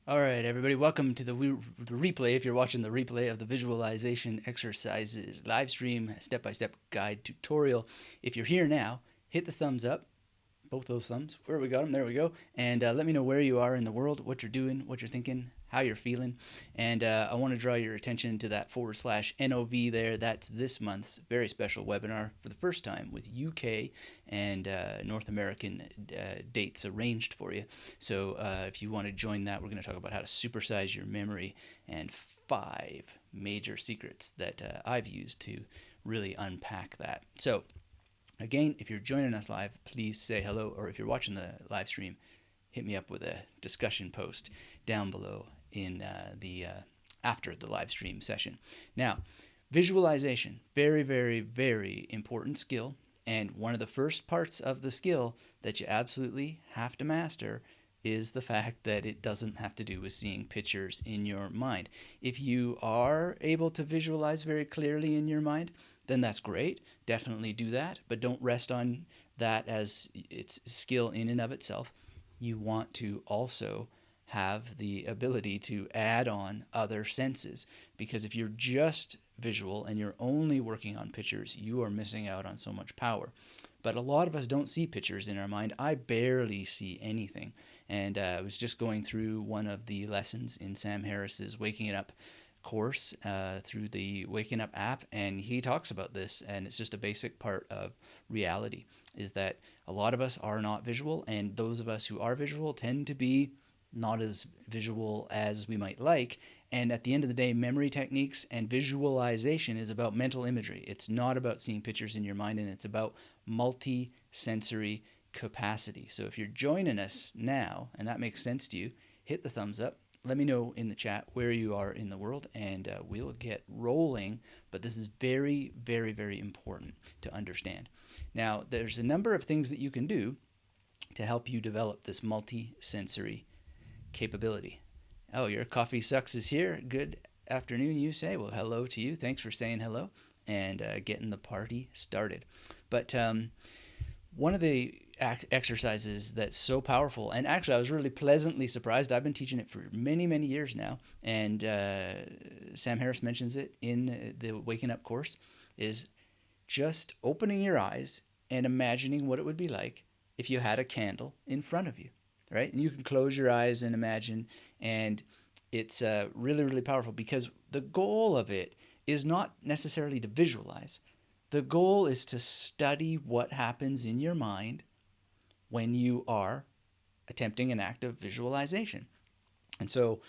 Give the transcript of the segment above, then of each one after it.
All right, everybody, welcome to the replay. If you're watching the replay of the visualization exercises live stream step-by-step guide tutorial, if you're here now, hit the thumbs up, both those thumbs. Where we got them, there we go. And let me know where you are in the world, what you're doing, what you're thinking, how you're feeling. And I want to draw your attention to that /NOV there. That's this month's very special webinar for the first time with UK and North American dates arranged for you. So if you want to join that, we're going to talk about how to supersize your memory and 5 major secrets that I've used to really unpack that. So again, if you're joining us live, please say hello, or if you're watching the live stream, hit me up with a discussion post down below in the after the live stream session. Now, visualization, very, very, very important skill, and one of the first parts of the skill that you absolutely have to master is the fact that it doesn't have to do with seeing pictures in your mind. If you are able to visualize very clearly in your mind, then that's great. Definitely do that, but don't rest on that as its skill in and of itself. You want to also have the ability to add on other senses, because if you're just visual and you're only working on pictures, you are missing out on so much power. But a lot of us don't see pictures in our mind. I barely see anything. And I was just going through one of the lessons in Sam Harris's Waking It Up course through the Waking Up app, and he talks about this, and it's just a basic part of reality, is that a lot of us are not visual, and those of us who are visual tend to be not as visual as we might like. And at the end of the day, memory techniques and visualization is about mental imagery. It's not about seeing pictures in your mind, and it's about multi-sensory capacity. So if you're joining us now and that makes sense to you, hit the thumbs up. Let me know in the chat where you are in the world, and we'll get rolling. But this is very, very, very important to understand. Now, there's a number of things that you can do to help you develop this multi-sensory capability. Oh, your coffee sucks is here. Good afternoon, you say. Well, hello to you. Thanks for saying hello and getting the party started. But one of the exercises that's so powerful, and actually I was really pleasantly surprised. I've been teaching it for many, many years now, and Sam Harris mentions it in the Waking Up course, is just opening your eyes and imagining what it would be like if you had a candle in front of you, right? And you can close your eyes and imagine, and it's really, really powerful, because the goal of it is not necessarily to visualize. The goal is to study what happens in your mind when you are attempting an act of visualization. And so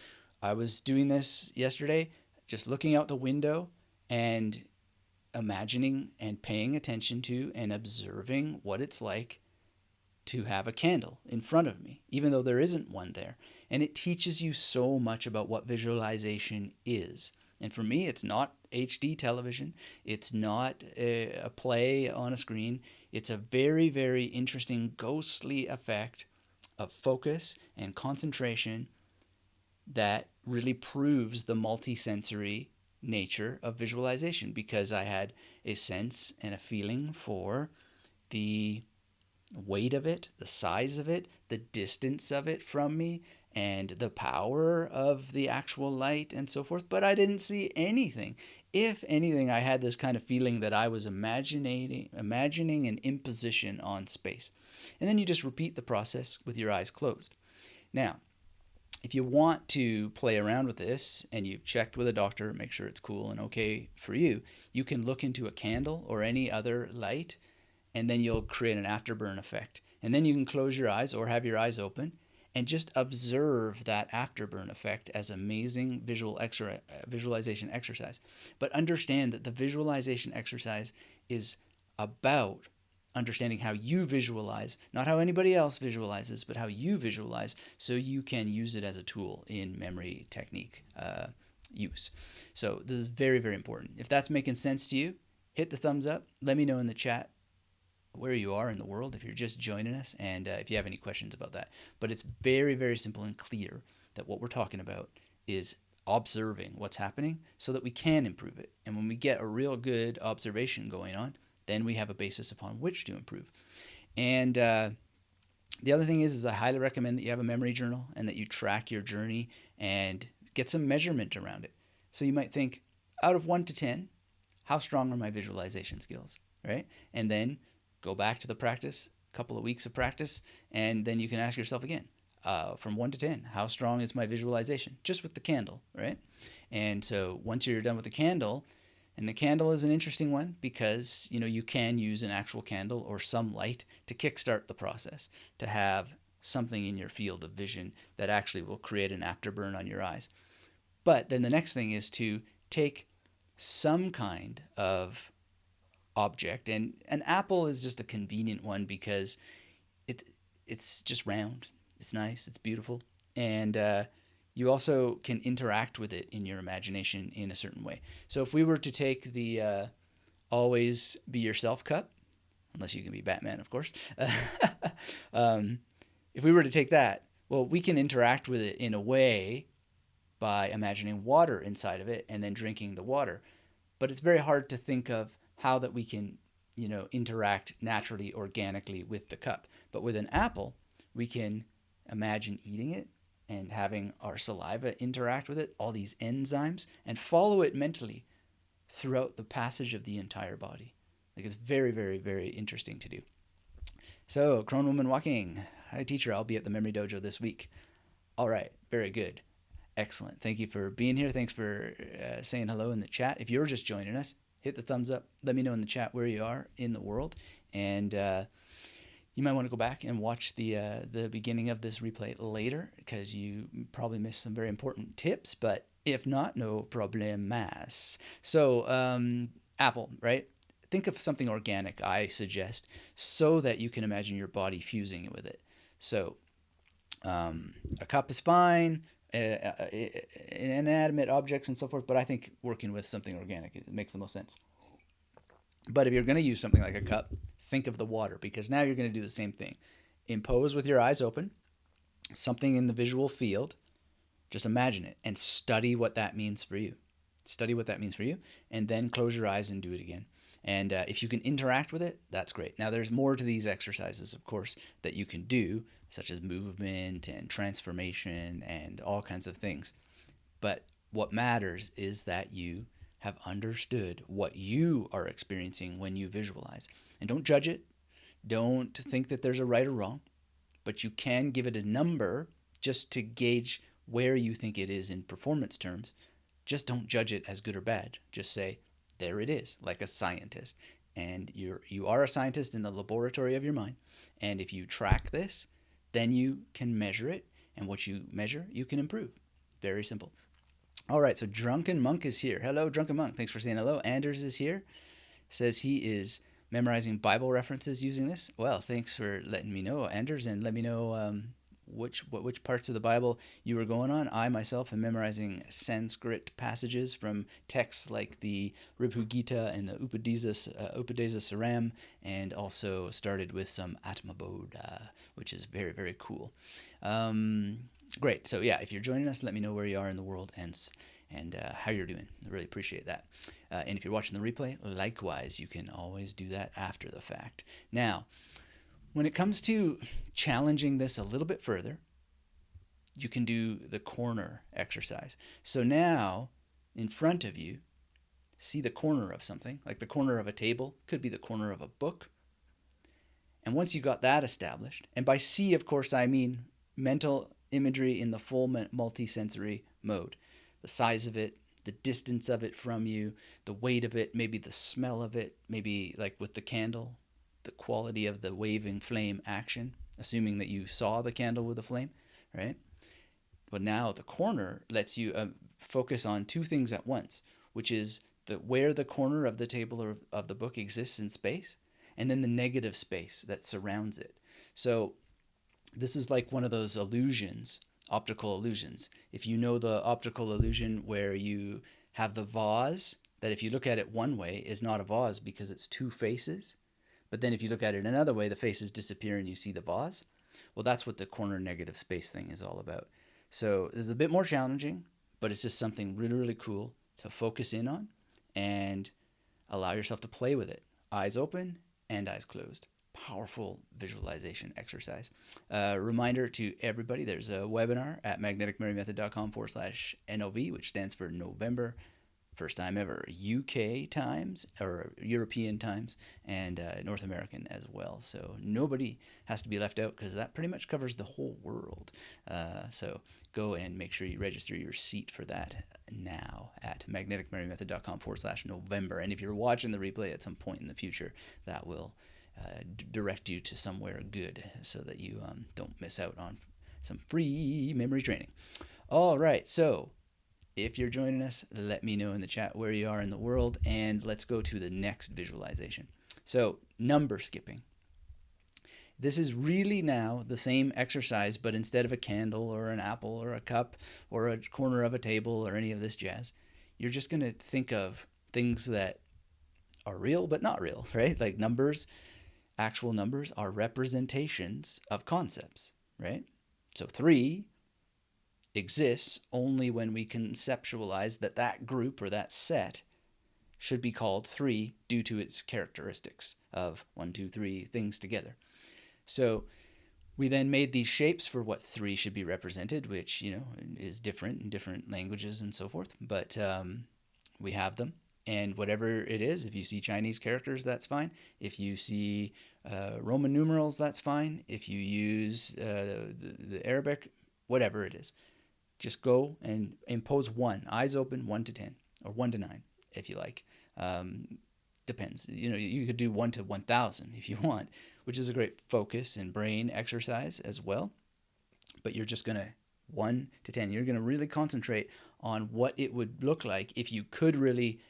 I was doing this yesterday, just looking out the window and imagining and paying attention to and observing what it's like to have a candle in front of me, even though there isn't one there. And it teaches you so much about what visualization is. And for me, it's not HD television. It's not a play on a screen. It's a very, very interesting ghostly effect of focus and concentration that really proves the multisensory nature of visualization, because I had a sense and a feeling for the weight of it, the size of it, the distance of it from me, and the power of the actual light and so forth, but I didn't see anything. If anything, I had this kind of feeling that I was imagining an imposition on space. And then you just repeat the process with your eyes closed. Now, if you want to play around with this and you've checked with a doctor, make sure it's cool and okay for you, you can look into a candle or any other light, and then you'll create an afterburn effect. And then you can close your eyes or have your eyes open and just observe that afterburn effect as amazing visualization exercise. But understand that the visualization exercise is about understanding how you visualize, not how anybody else visualizes, but how you visualize, so you can use it as a tool in memory technique use. So this is very, very important. If that's making sense to you, hit the thumbs up. Let me know in the chat where you are in the world if you're just joining us, and if you have any questions about that. But it's very, very simple and clear that what we're talking about is observing what's happening so that we can improve it. And when we get a real good observation going on, then we have a basis upon which to improve. And The other thing is I highly recommend that you have a memory journal and that you track your journey and get some measurement around it. So you might think, out of 1 to 10, how strong are my visualization skills, right? And then go back to the practice, a couple of weeks of practice, and then you can ask yourself again, from 1 to 10, how strong is my visualization? Just with the candle, right? And so once you're done with the candle, and the candle is an interesting one because you can use an actual candle or some light to kickstart the process, to have something in your field of vision that actually will create an afterburn on your eyes. But then the next thing is to take some kind of object, and an apple is just a convenient one because it's just round, it's nice, it's beautiful, and you also can interact with it in your imagination in a certain way. So if we were to take the always be yourself cup, unless you can be Batman, of course, if we were to take that, well, we can interact with it in a way by imagining water inside of it and then drinking the water. But it's very hard to think of how that we can, interact naturally, organically with the cup. But with an apple, we can imagine eating it and having our saliva interact with it, all these enzymes, and follow it mentally throughout the passage of the entire body. Like, it's very, very, very interesting to do. So, Crone Woman Walking. Hi, teacher. I'll be at the Memory Dojo this week. All right. Very good. Excellent. Thank you for being here. Thanks for saying hello in the chat. If you're just joining us, hit the thumbs up. Let me know in the chat where you are in the world. And you might want to go back and watch the beginning of this replay later because you probably missed some very important tips. But if not, no problemas. So apple, right? Think of something organic, I suggest, so that you can imagine your body fusing with it. So a cup is fine, inanimate objects and so forth, but I think working with something organic, it makes the most sense. But if you're going to use something like a cup, think of the water, because now you're going to do the same thing. Impose with your eyes open, something in the visual field, just imagine it and study what that means for you. Study what that means for you, and then close your eyes and do it again. And if you can interact with it, that's great. Now, there's more to these exercises, of course, that you can do, such as movement and transformation and all kinds of things. But what matters is that you have understood what you are experiencing when you visualize. And don't judge it. Don't think that there's a right or wrong, but you can give it a number just to gauge where you think it is in performance terms. Just don't judge it as good or bad. Just say, there it is, like a scientist. And you are a scientist in the laboratory of your mind. And if you track this, then you can measure it. And what you measure, you can improve. Very simple. All right, so Drunken Monk is here. Hello, Drunken Monk. Thanks for saying hello. Anders is here. Says he is memorizing Bible references using this. Well, thanks for letting me know, Anders, and let me know which parts of the Bible you were going on. I myself am memorizing Sanskrit passages from texts like the Ribhu Gita and the Upadesa Saram, and also started with some Atmabodha, which is very, very cool. Great. So yeah, if you're joining us, let me know where you are in the world and how you're doing. I really appreciate that. And if you're watching the replay, likewise, you can always do that after the fact. Now, when it comes to challenging this a little bit further, you can do the corner exercise. So now, in front of you, see the corner of something, like the corner of a table, could be the corner of a book. And once you got that established, and by see, of course, I mean mental imagery in the full multisensory mode. The size of it, the distance of it from you, the weight of it, maybe the smell of it, maybe like with the candle, the quality of the waving flame action, assuming that you saw the candle with the flame, right? But now the corner lets you focus on two things at once, which is where the corner of the table or of the book exists in space, and then the negative space that surrounds it. So this is like one of those illusions, optical illusions. If you know the optical illusion where you have the vase, that if you look at it one way is not a vase because it's two faces, but then if you look at it another way, the faces disappear and you see the vase. Well, that's what the corner negative space thing is all about. So this is a bit more challenging, but it's just something really, really cool to focus in on and allow yourself to play with it. Eyes open and eyes closed. powerful visualization exercise. Reminder to everybody, there's a webinar at magneticmarymethod.com/NOV, which stands for November, first time ever, UK times, or European times, and North American as well. So nobody has to be left out, because that pretty much covers the whole world. So go and make sure you register your seat for that now at magneticmarymethod.com/November. And if you're watching the replay at some point in the future, that will direct you to somewhere good, so that you don't miss out on some free memory training. All right, so if you're joining us, let me know in the chat where you are in the world, and let's go to the next visualization. So, number skipping. This is really now the same exercise, but instead of a candle or an apple or a cup or a corner of a table or any of this jazz, you're just going to think of things that are real but not real, right? Like numbers, actual numbers are representations of concepts, right? So 3 exists only when we conceptualize that that group or that set should be called 3 due to its characteristics of 1, 2, 3 things together. So we then made these shapes for what 3 should be represented, which, you know, is different in different languages and so forth. But we have them. And whatever it is, if you see Chinese characters, that's fine. If you see Roman numerals, that's fine. If you use the Arabic, whatever it is, just go and impose 1, eyes open, 1 to 10, or 1 to 9, if you like. Depends. You know, you could do 1 to 1,000 if you want, which is a great focus and brain exercise as well. But you're just going to 1 to 10. You're going to really concentrate on what it would look like if you could really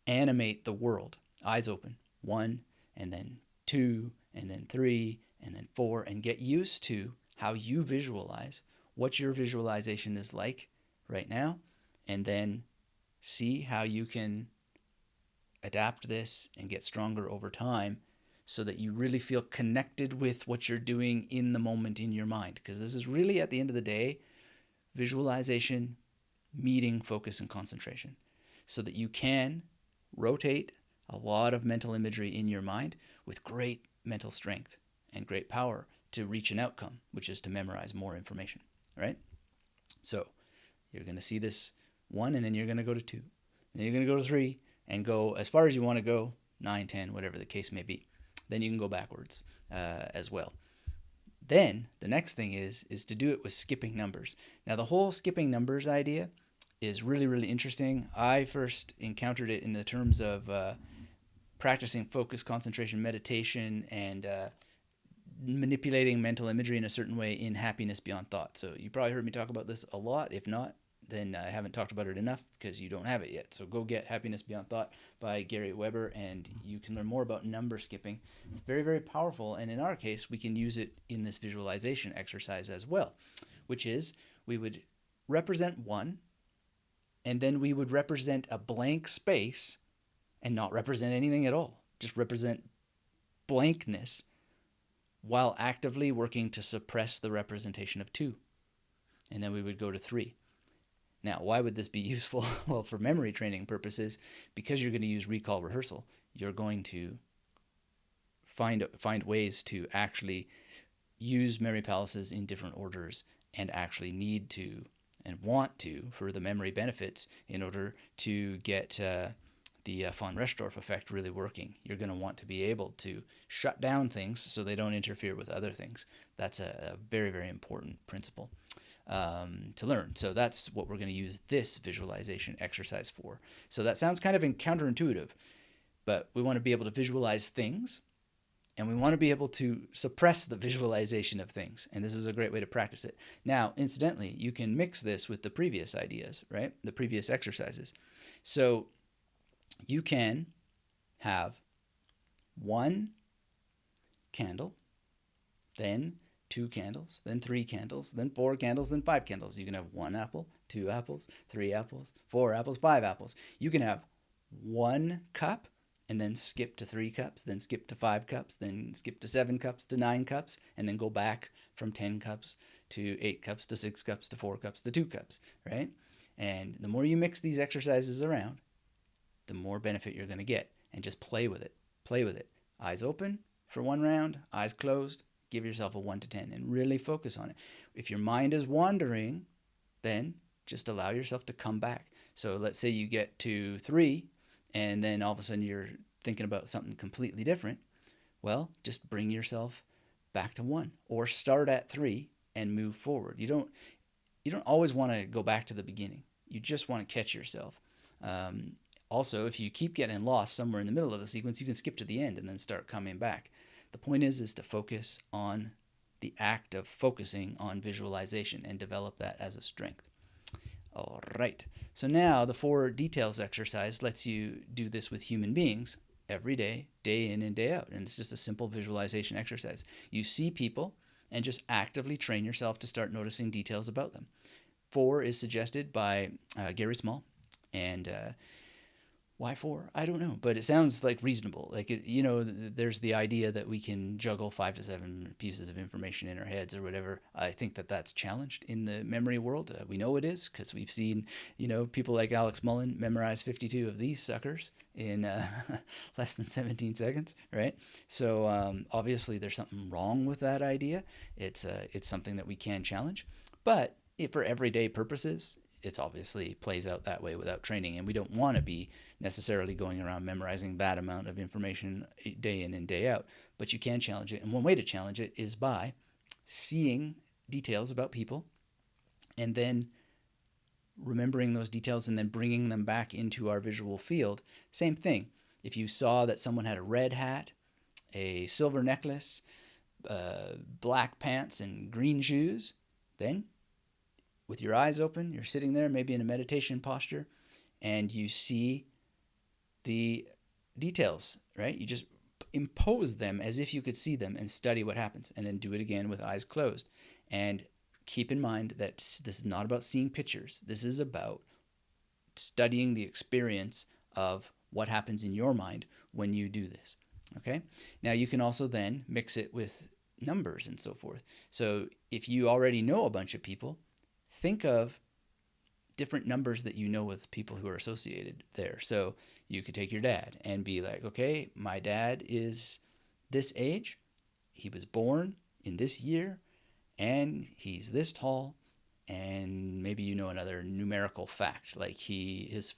animate the world. Eyes open, 1, and then 2, and then 3, and then 4, and get used to how you visualize, what your visualization is like right now, and then see how you can adapt this and get stronger over time, so that you really feel connected with what you're doing in the moment in your mind. Because this is really, at the end of the day, visualization meeting focus and concentration, so that you can rotate a lot of mental imagery in your mind with great mental strength and great power to reach an outcome, which is to memorize more information, right? So you're going to see this 1, and then you're going to go to 2, and then you're going to go to 3, and go as far as you want to go, 9, 10, whatever the case may be. Then you can go backwards as well. Then the next thing is to do it with skipping numbers. Now, the whole skipping numbers idea is really, really interesting. I first encountered it in the terms of practicing focus, concentration, meditation, and manipulating mental imagery in a certain way in Happiness Beyond Thought. So you probably heard me talk about this a lot. If not, then I haven't talked about it enough, because you don't have it yet. So go get Happiness Beyond Thought by Gary Weber, and you can learn more about number skipping. It's very, very powerful, and in our case, we can use it in this visualization exercise as well, which is we would represent 1, and then we would represent a blank space and not represent anything at all. Just represent blankness while actively working to suppress the representation of 2. And then we would go to 3. Now, why would this be useful? Well, for memory training purposes, because you're going to use recall rehearsal, you're going to find ways to actually use memory palaces in different orders, and actually need to and want to for the memory benefits in order to get the von Restorff effect really working. You're going to want to be able to shut down things so they don't interfere with other things. That's a very, very important principle to learn. So that's what we're going to use this visualization exercise for. So that sounds kind of counterintuitive, but we want to be able to visualize things, and we want to be able to suppress the visualization of things. And this is a great way to practice it. Now, incidentally, you can mix this with the previous ideas, right? The previous exercises. So you can have 1 candle, then 2 candles, then 3 candles, then 4 candles, then 5 candles. You can have 1 apple, 2 apples, 3 apples, 4 apples, 5 apples. You can have 1 cup, and then skip to 3 cups, then skip to 5 cups, then skip to 7 cups, to 9 cups, and then go back from 10 cups to 8 cups, to 6 cups, to 4 cups, to 2 cups, right? And the more you mix these exercises around, the more benefit you're going to get. And just play with it. Play with it. Eyes open, for one round, eyes closed, give yourself a 1 to 10 and really focus on it. If your mind is wandering, then just allow yourself to come back. So let's say you get to 3 and then all of a sudden you're thinking about something completely different. Well, just bring yourself back to 1 or start at 3 and move forward. You don't always want to go back to the beginning. You just want to catch yourself. Also, if you keep getting lost somewhere in the middle of a sequence, you can skip to the end and then start coming back. The point is to focus on the act of focusing on visualization and develop that as a strength. All right. So now the 4 details exercise lets you do this with human beings every day, day in and day out. And it's just a simple visualization exercise. You see people and just actively train yourself to start noticing details about them. 4 is suggested by Gary Small, and why 4? I don't know, but it sounds like reasonable. Like, there's the idea that we can juggle 5 to 7 pieces of information in our heads or whatever. I think that that's challenged in the memory world. We know it is because we've seen, people like Alex Mullen memorize 52 of these suckers in less than 17 seconds, right? So obviously there's something wrong with that idea. It's something that we can challenge, but for everyday purposes, it's obviously plays out that way without training, and we don't want to be necessarily going around memorizing that amount of information day in and day out. But you can challenge it, and one way to challenge it is by seeing details about people and then remembering those details and then bringing them back into our visual field. Same thing. If you saw that someone had a red hat, a silver necklace, black pants, and green shoes, then with your eyes open, you're sitting there maybe in a meditation posture, and you see the details, right? You just impose them as if you could see them and study what happens, and then do it again with eyes closed. And keep in mind that this is not about seeing pictures. This is about studying the experience of what happens in your mind when you do this, okay? Now, you can also then mix it with numbers and so forth. So if you already know a bunch of people, think of different numbers that you know with people who are associated there. So you could take your dad and be like, okay, my dad is this age, he was born in this year, and he's this tall, and maybe another numerical fact, like his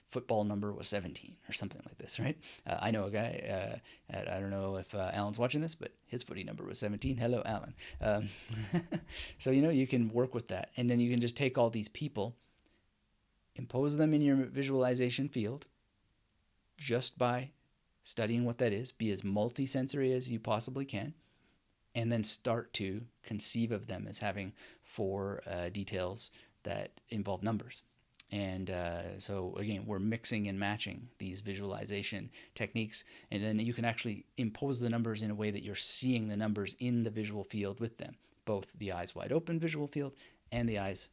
football number was 17 or something like this, right? I know a guy, I don't know if Alan's watching this, but his footy number was 17. Hello, Alan. So, you can work with that. And then you can just take all these people, impose them in your visualization field just by studying what that is, be as multisensory as you possibly can, and then start to conceive of them as having 4 details that involve numbers. And so again, we're mixing and matching these visualization techniques, and then you can actually impose the numbers in a way that you're seeing the numbers in the visual field with them, both the eyes wide open visual field and the eyes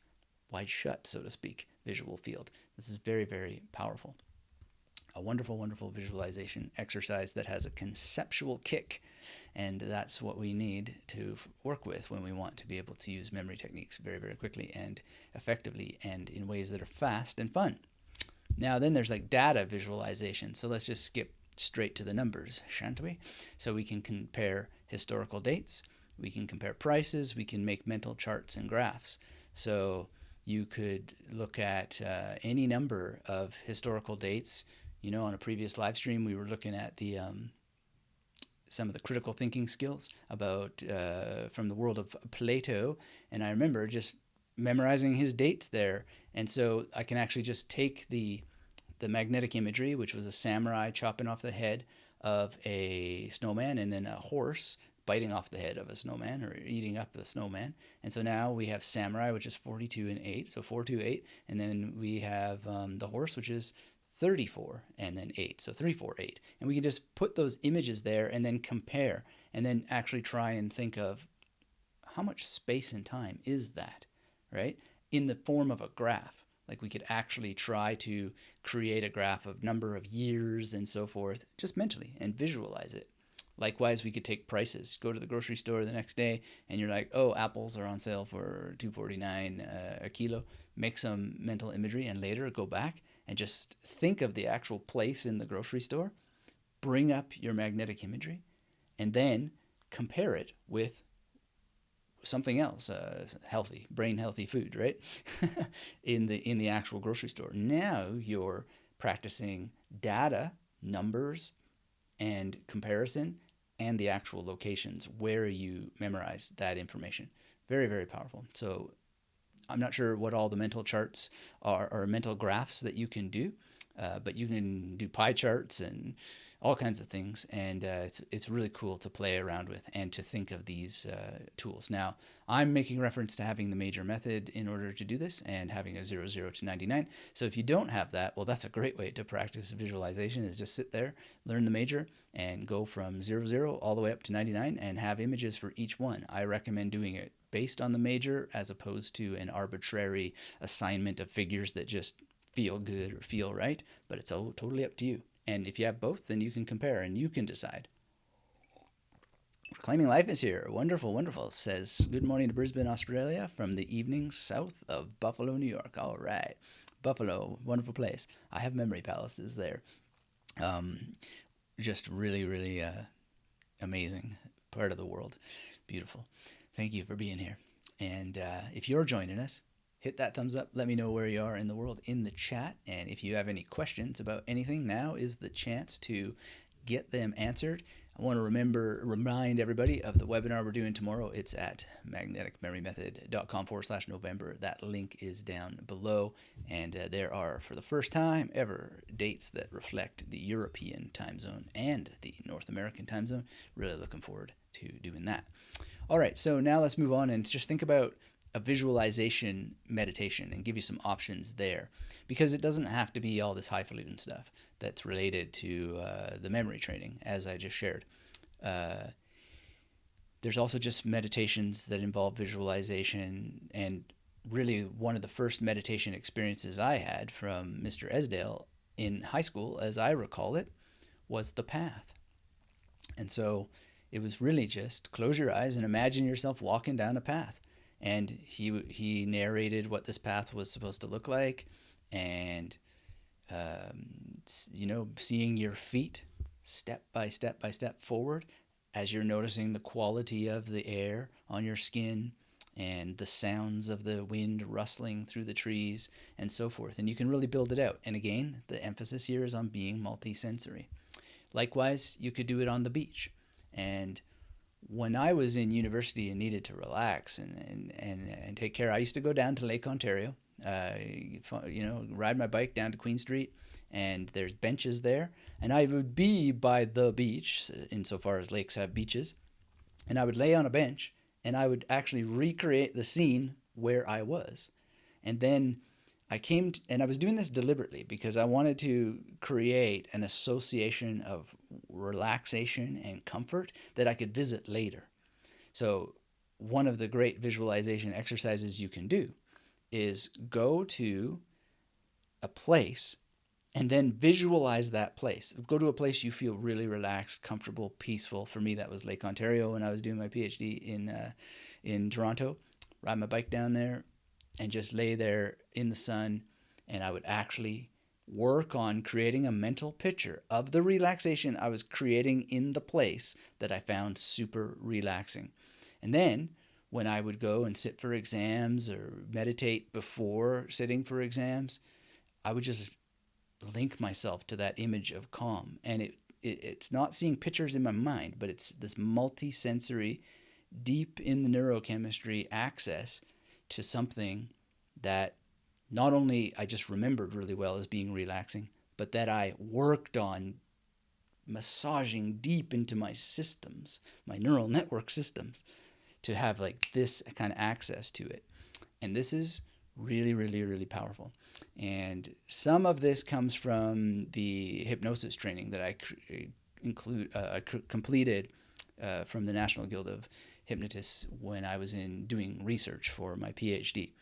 wide shut, so to speak, visual field. This is very, very powerful. A wonderful, wonderful visualization exercise that has a conceptual kick, and that's what we need to work with when we want to be able to use memory techniques very, very quickly and effectively and in ways that are fast and fun. Now, then there's like data visualization. So let's just skip straight to the numbers, shan't we? So we can compare historical dates, we can compare prices, we can make mental charts and graphs. So you could look at any number of historical dates. On a previous live stream, we were looking at the some of the critical thinking skills about from the world of Plato, and I remember just memorizing his dates there. And so I can actually just take the magnetic imagery, which was a samurai chopping off the head of a snowman, and then a horse biting off the head of a snowman or eating up the snowman. And so now we have samurai, which is 42 and 8, so 4, 2, 8, and then we have the horse, which is 34 and then 8, so 3, 4, 8. And we can just put those images there and then compare, and then actually try and think of how much space and time is that, right? In the form of a graph. Like we could actually try to create a graph of number of years and so forth, just mentally, and visualize it. Likewise, we could take prices. Go to the grocery store the next day, and you're like, oh, apples are on sale for $2.49 a kilo. Make some mental imagery, and later go back and just think of the actual place in the grocery store. Bring up your magnetic imagery, and then compare it with something else, healthy, brain healthy food, right? in the actual grocery store. Now you're practicing data, numbers, and comparison, and the actual locations where you memorize that information. Very, very powerful. So I'm not sure what all the mental charts are or mental graphs that you can do, but you can do pie charts and all kinds of things, and it's really cool to play around with and to think of these tools. Now, I'm making reference to having the major method in order to do this and having a 00 to 99. So if you don't have that, well, that's a great way to practice visualization, is just sit there, learn the major, and go from 00 all the way up to 99 and have images for each one. I recommend doing it based on the major as opposed to an arbitrary assignment of figures that just feel good or feel right, but it's all totally up to you. And if you have both, then you can compare and you can decide. Claiming Life is here. Wonderful, wonderful. Says, good morning to Brisbane, Australia from the evening south of Buffalo, New York. All right. Buffalo, wonderful place. I have memory palaces there. Just really, really amazing part of the world. Beautiful. Thank you for being here. And if you're joining us, hit that thumbs up. Let me know where you are in the world in the chat. And if you have any questions about anything, now is the chance to get them answered. I want to remind everybody of the webinar we're doing tomorrow. It's at magneticmemorymethod.com/November. That link is down below. And there are, for the first time ever, dates that reflect the European time zone and the North American time zone. Really looking forward to doing that. All right, so now let's move on and just think about a visualization meditation and give you some options there, because it doesn't have to be all this highfalutin stuff that's related to the memory training, as I just shared. There's also just meditations that involve visualization, and really one of the first meditation experiences I had from Mr. Esdale in high school, as I recall it, was the path. And so it was really just close your eyes and imagine yourself walking down a path. And he narrated what this path was supposed to look like, and seeing your feet step by step by step forward as you're noticing the quality of the air on your skin and the sounds of the wind rustling through the trees and so forth. And you can really build it out. And again, the emphasis here is on being multisensory. Likewise, you could do it on the beach. And when I was in university and needed to relax and take care, I used to go down to Lake Ontario, ride my bike down to Queen Street, and there's benches there. And I would be by the beach, insofar as lakes have beaches, and I would lay on a bench, and I would actually recreate the scene where I was. And then and I was doing this deliberately because I wanted to create an association of relaxation and comfort that I could visit later. So one of the great visualization exercises you can do is go to a place and then visualize that place. Go to a place you feel really relaxed, comfortable, peaceful. For me, that was Lake Ontario when I was doing my PhD in Toronto. Ride my bike down there and just lay there in the sun, and I would actually work on creating a mental picture of the relaxation I was creating in the place that I found super relaxing. And then when I would go and sit for exams or meditate before sitting for exams, I would just link myself to that image of calm. And it's not seeing pictures in my mind, but it's this multi-sensory, deep in the neurochemistry access to something that not only I just remembered really well as being relaxing, but that I worked on massaging deep into my systems, my neural network systems, to have like this kind of access to it. And this is really, really, really powerful. And some of this comes from the hypnosis training that I completed from the National Guild of Hypnotists when I was doing research for my PhD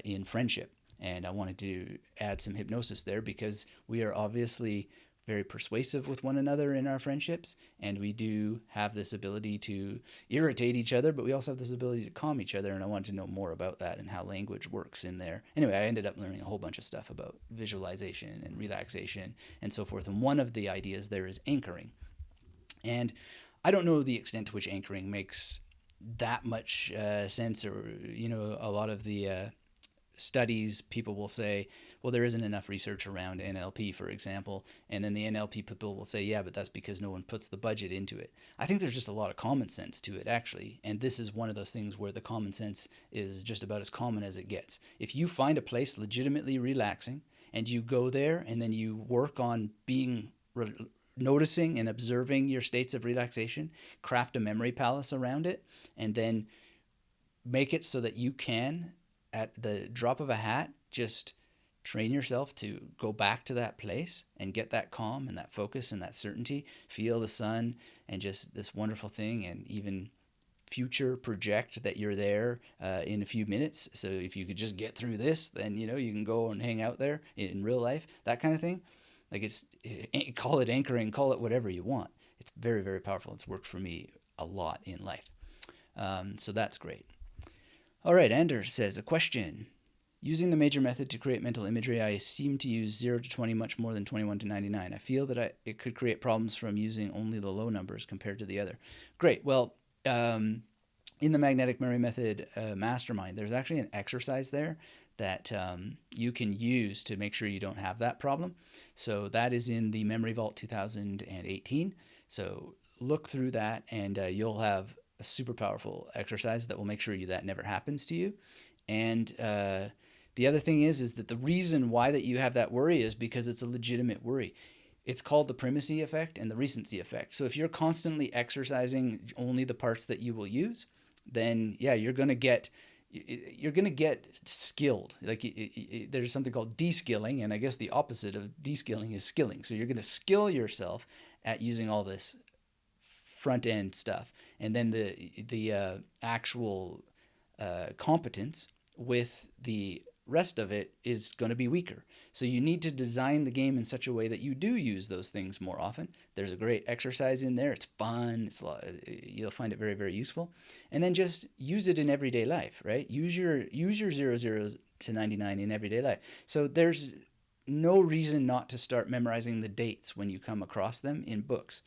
in friendship. And I wanted to add some hypnosis there because we are obviously very persuasive with one another in our friendships, and we do have this ability to irritate each other, but we also have this ability to calm each other, and I wanted to know more about that and how language works in there. Anyway, I ended up learning a whole bunch of stuff about visualization and relaxation and so forth, and one of the ideas there is anchoring. And I don't know the extent to which anchoring makes that much sense, or a lot of the studies, people will say, well, there isn't enough research around NLP, for example. And then the NLP people will say, yeah, but that's because no one puts the budget into it. I think there's just a lot of common sense to it, actually. And this is one of those things where the common sense is just about as common as it gets. If you find a place legitimately relaxing and you go there and then you work on noticing and observing your states of relaxation, craft a memory palace around it, and then make it so that you can, at the drop of a hat, just train yourself to go back to that place and get that calm and that focus and that certainty, feel the sun and just this wonderful thing, and even future project that you're there in a few minutes. So if you could just get through this, then you can go and hang out there in real life, that kind of thing. Like, call it anchoring, call it whatever you want. It's very, very powerful. It's worked for me a lot in life. So that's great. All right, Anders says, a question. Using the major method to create mental imagery, I seem to use 0 to 20 much more than 21 to 99. I feel that it could create problems from using only the low numbers compared to the other. Great. Well, in the magnetic memory method mastermind, there's actually an exercise there that you can use to make sure you don't have that problem. So that is in the Memory Vault 2018. So look through that, and you'll have a super powerful exercise that will make sure that never happens to you. And the other thing is that the reason why that you have that worry is because it's a legitimate worry. It's called the primacy effect and the recency effect. So if you're constantly exercising only the parts that you will use, then yeah, you're going to get skilled. Like there's something called de-skilling, and I guess the opposite of de-skilling is skilling. So you're going to skill yourself at using all this front end stuff, and then the actual competence with the rest of it is going to be weaker. So you need to design the game in such a way that you do use those things more often. There's a great exercise in there. It's fun. You'll find it very, very useful. And then just use it in everyday life, right? Use your 00 to 99 in everyday life. So there's no reason not to start memorizing the dates when you come across them in books.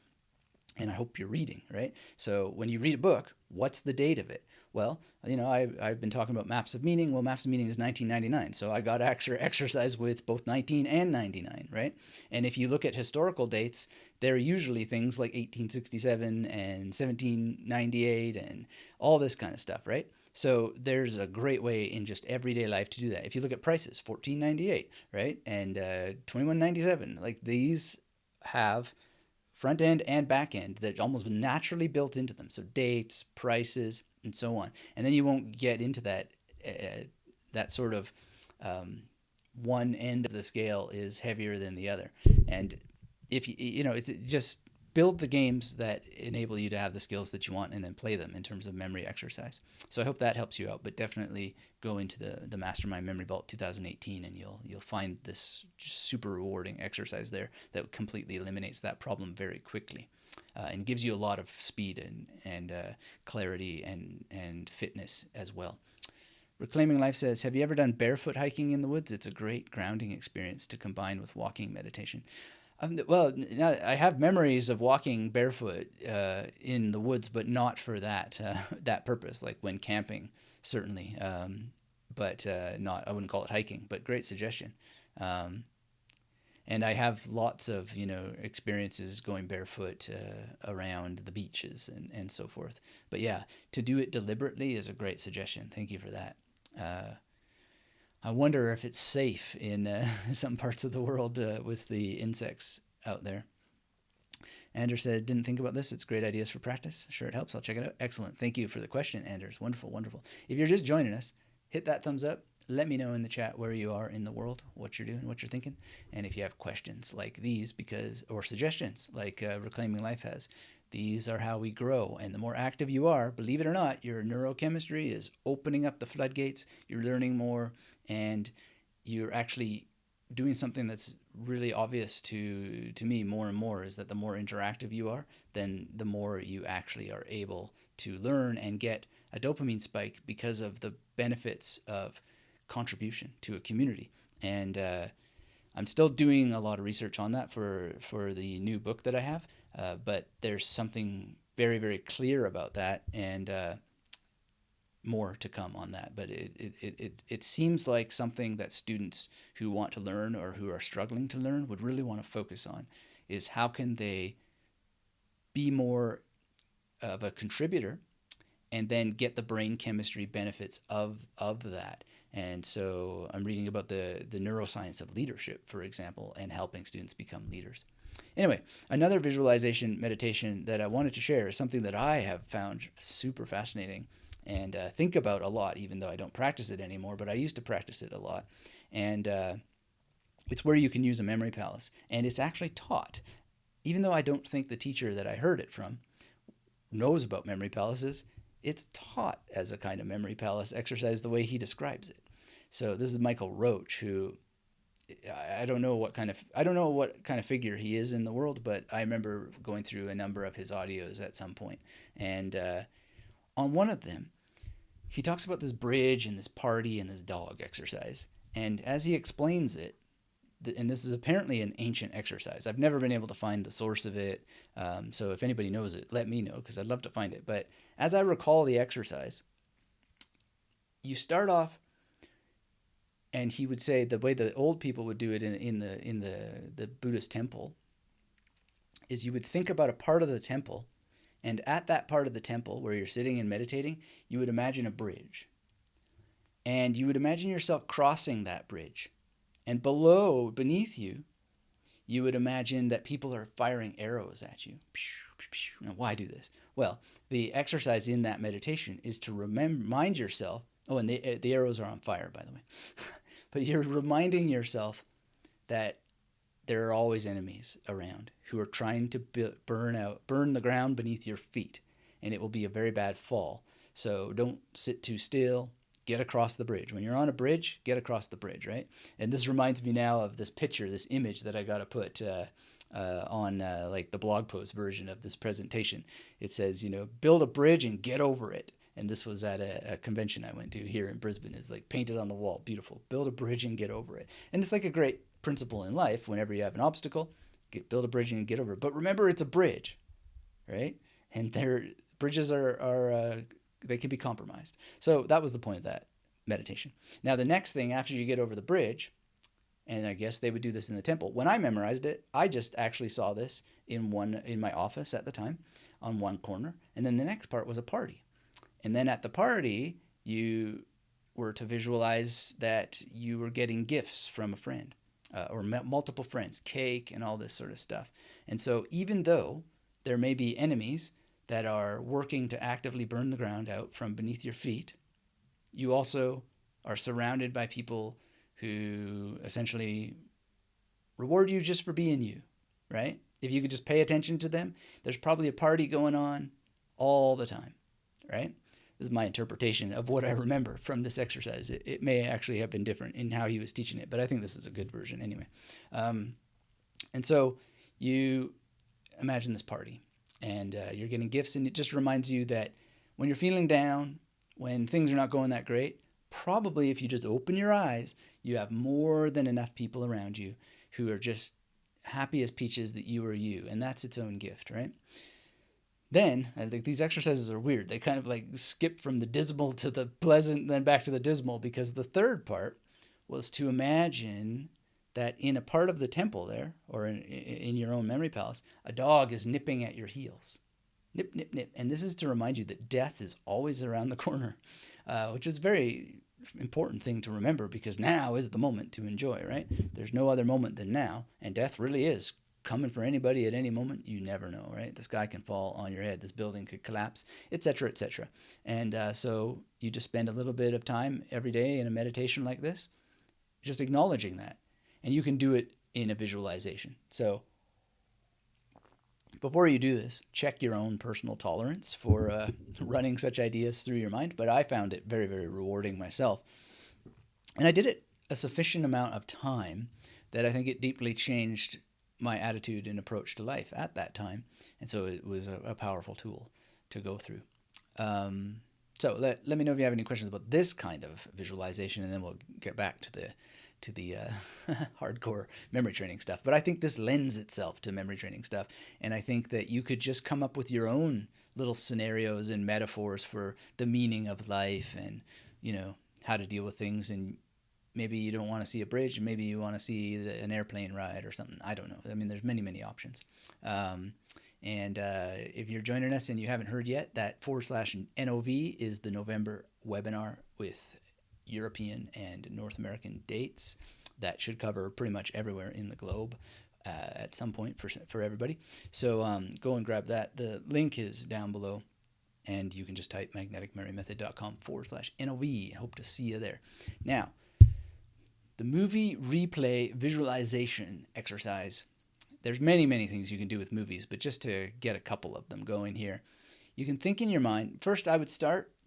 And I hope you're reading, right? So when you read a book, what's the date of it? Well, I've been talking about maps of meaning. Well, maps of meaning is 1999. So I got exercise with both 19 and 99, right? And if you look at historical dates, they're usually things like 1867 and 1798 and all this kind of stuff, right? So there's a great way in just everyday life to do that. If you look at prices, 1498, right? And 2197, like these have front end and back end that almost naturally built into them. So dates, prices, and so on. And then you won't get into that sort of one end of the scale is heavier than the other. And if it's just build the games that enable you to have the skills that you want, and then play them in terms of memory exercise. So I hope that helps you out, but definitely go into the Mastermind Memory Vault 2018, and you'll find this super rewarding exercise there that completely eliminates that problem very quickly, and gives you a lot of speed and clarity and fitness as well. Reclaiming Life says, have you ever done barefoot hiking in the woods? It's a great grounding experience to combine with walking meditation. Well, I have memories of walking barefoot in the woods, but not for that purpose. Like when camping, certainly, but not. I wouldn't call it hiking. But great suggestion. And I have lots of experiences going barefoot around the beaches and so forth. But yeah, to do it deliberately is a great suggestion. Thank you for that. I wonder if it's safe in some parts of the world with the insects out there. Anders said, didn't think about this. It's great ideas for practice. Sure, it helps. I'll check it out. Excellent. Thank you for the question, Anders. Wonderful, wonderful. If you're just joining us, hit that thumbs up. Let me know in the chat where you are in the world, what you're doing, what you're thinking. And if you have questions like these, or suggestions like Reclaiming Life has, these are how we grow. And the more active you are, believe it or not, your neurochemistry is opening up the floodgates. You're learning more, and you're actually doing something that's really obvious to me more and more, is that the more interactive you are, then the more you actually are able to learn and get a dopamine spike because of the benefits of contribution to a community. And I'm still doing a lot of research on that for the new book that I have, but there's something very, very clear about that, and more to come on that. But it seems like something that students who want to learn or who are struggling to learn would really want to focus on, is how can they be more of a contributor and then get the brain chemistry benefits of that. And so I'm reading about the neuroscience of leadership, for example, and helping students become leaders. Anyway, another visualization meditation that I wanted to share is something that I have found super fascinating and think about a lot, even though I don't practice it anymore, but I used to practice it a lot. And it's where you can use a memory palace. And it's actually taught, even though I don't think the teacher that I heard it from knows about memory palaces, it's taught as a kind of memory palace exercise the way he describes it. So this is Michael Roach, who I don't know what kind of figure he is in the world, but I remember going through a number of his audios at some point, and on one of them, he talks about this bridge and this party and this dog exercise. And as he explains it, and this is apparently an ancient exercise. I've never been able to find the source of it. So if anybody knows it, let me know, because I'd love to find it. But as I recall the exercise, you start off, and he would say the way the old people would do it in the Buddhist temple is you would think about a part of the temple, and at that part of the temple where you're sitting and meditating, you would imagine a bridge. And you would imagine yourself crossing that bridge. And beneath you, you would imagine that people are firing arrows at you. Now, why do this? Well, the exercise in that meditation is to remind yourself. Oh, and the arrows are on fire, by the way. But you're reminding yourself that there are always enemies around who are trying to burn the ground beneath your feet, and it will be a very bad fall. So don't sit too still. Get across the bridge. When you're on a bridge, get across the bridge, right? And this reminds me now of this picture, this image that I got to put on like the blog post version of this presentation. It says, build a bridge and get over it. And this was at a convention I went to here in Brisbane. It's like painted on the wall. Beautiful. Build a bridge and get over it. And it's like a great principle in life. Whenever you have an obstacle, build a bridge and get over it. But remember, it's a bridge, right? And bridges are they can be compromised. So that was the point of that meditation. Now, the next thing after you get over the bridge, and I guess they would do this in the temple. When I memorized it, I just actually saw this in my office at the time on one corner. And then the next part was a party. And then at the party, you were to visualize that you were getting gifts from a friend or multiple friends, cake and all this sort of stuff. And so even though there may be enemies that are working to actively burn the ground out from beneath your feet, you also are surrounded by people who essentially reward you just for being you, right? If you could just pay attention to them, there's probably a party going on all the time, right? This is my interpretation of what I remember from this exercise. It may actually have been different in how he was teaching it, but I think this is a good version anyway. And so you imagine this party, and you're getting gifts, and it just reminds you that when you're feeling down, when things are not going that great, probably if you just open your eyes, you have more than enough people around you who are just happy as peaches that you are you, and that's its own gift, right? Then, I think these exercises are weird. They kind of like skip from the dismal to the pleasant, then back to the dismal, because the third part was to imagine that in a part of the temple there, or in your own memory palace, a dog is nipping at your heels. Nip, nip, nip. And this is to remind you that death is always around the corner, which is a very important thing to remember, because now is the moment to enjoy, right? There's no other moment than now, and death really is coming for anybody at any moment. You never know, right? The sky can fall on your head, this building could collapse, etc., etc. And so you just spend a little bit of time every day in a meditation like this, just acknowledging that. And you can do it in a visualization. So before you do this, check your own personal tolerance for running such ideas through your mind. But I found it very, very rewarding myself. And I did it a sufficient amount of time that I think it deeply changed my attitude and approach to life at that time. And so it was a powerful tool to go through. So let me know if you have any questions about this kind of visualization, and then we'll get back to to the hardcore memory training stuff. But I think this lends itself to memory training stuff. And I think that you could just come up with your own little scenarios and metaphors for the meaning of life and, how to deal with things. And maybe you don't want to see a bridge. Maybe you want to see an airplane ride or something. I don't know. I mean, there's many, many options. And if you're joining us and you haven't heard yet, that /NOV is the November webinar with European and North American dates. That should cover pretty much everywhere in the globe at some point for everybody. So go and grab that. The link is down below, and you can just type magneticmemorymethod.com/NOV. Hope to see you there. Now, the movie replay visualization exercise. There's many, many things you can do with movies, but just to get a couple of them going here, you can think in your mind. First, I would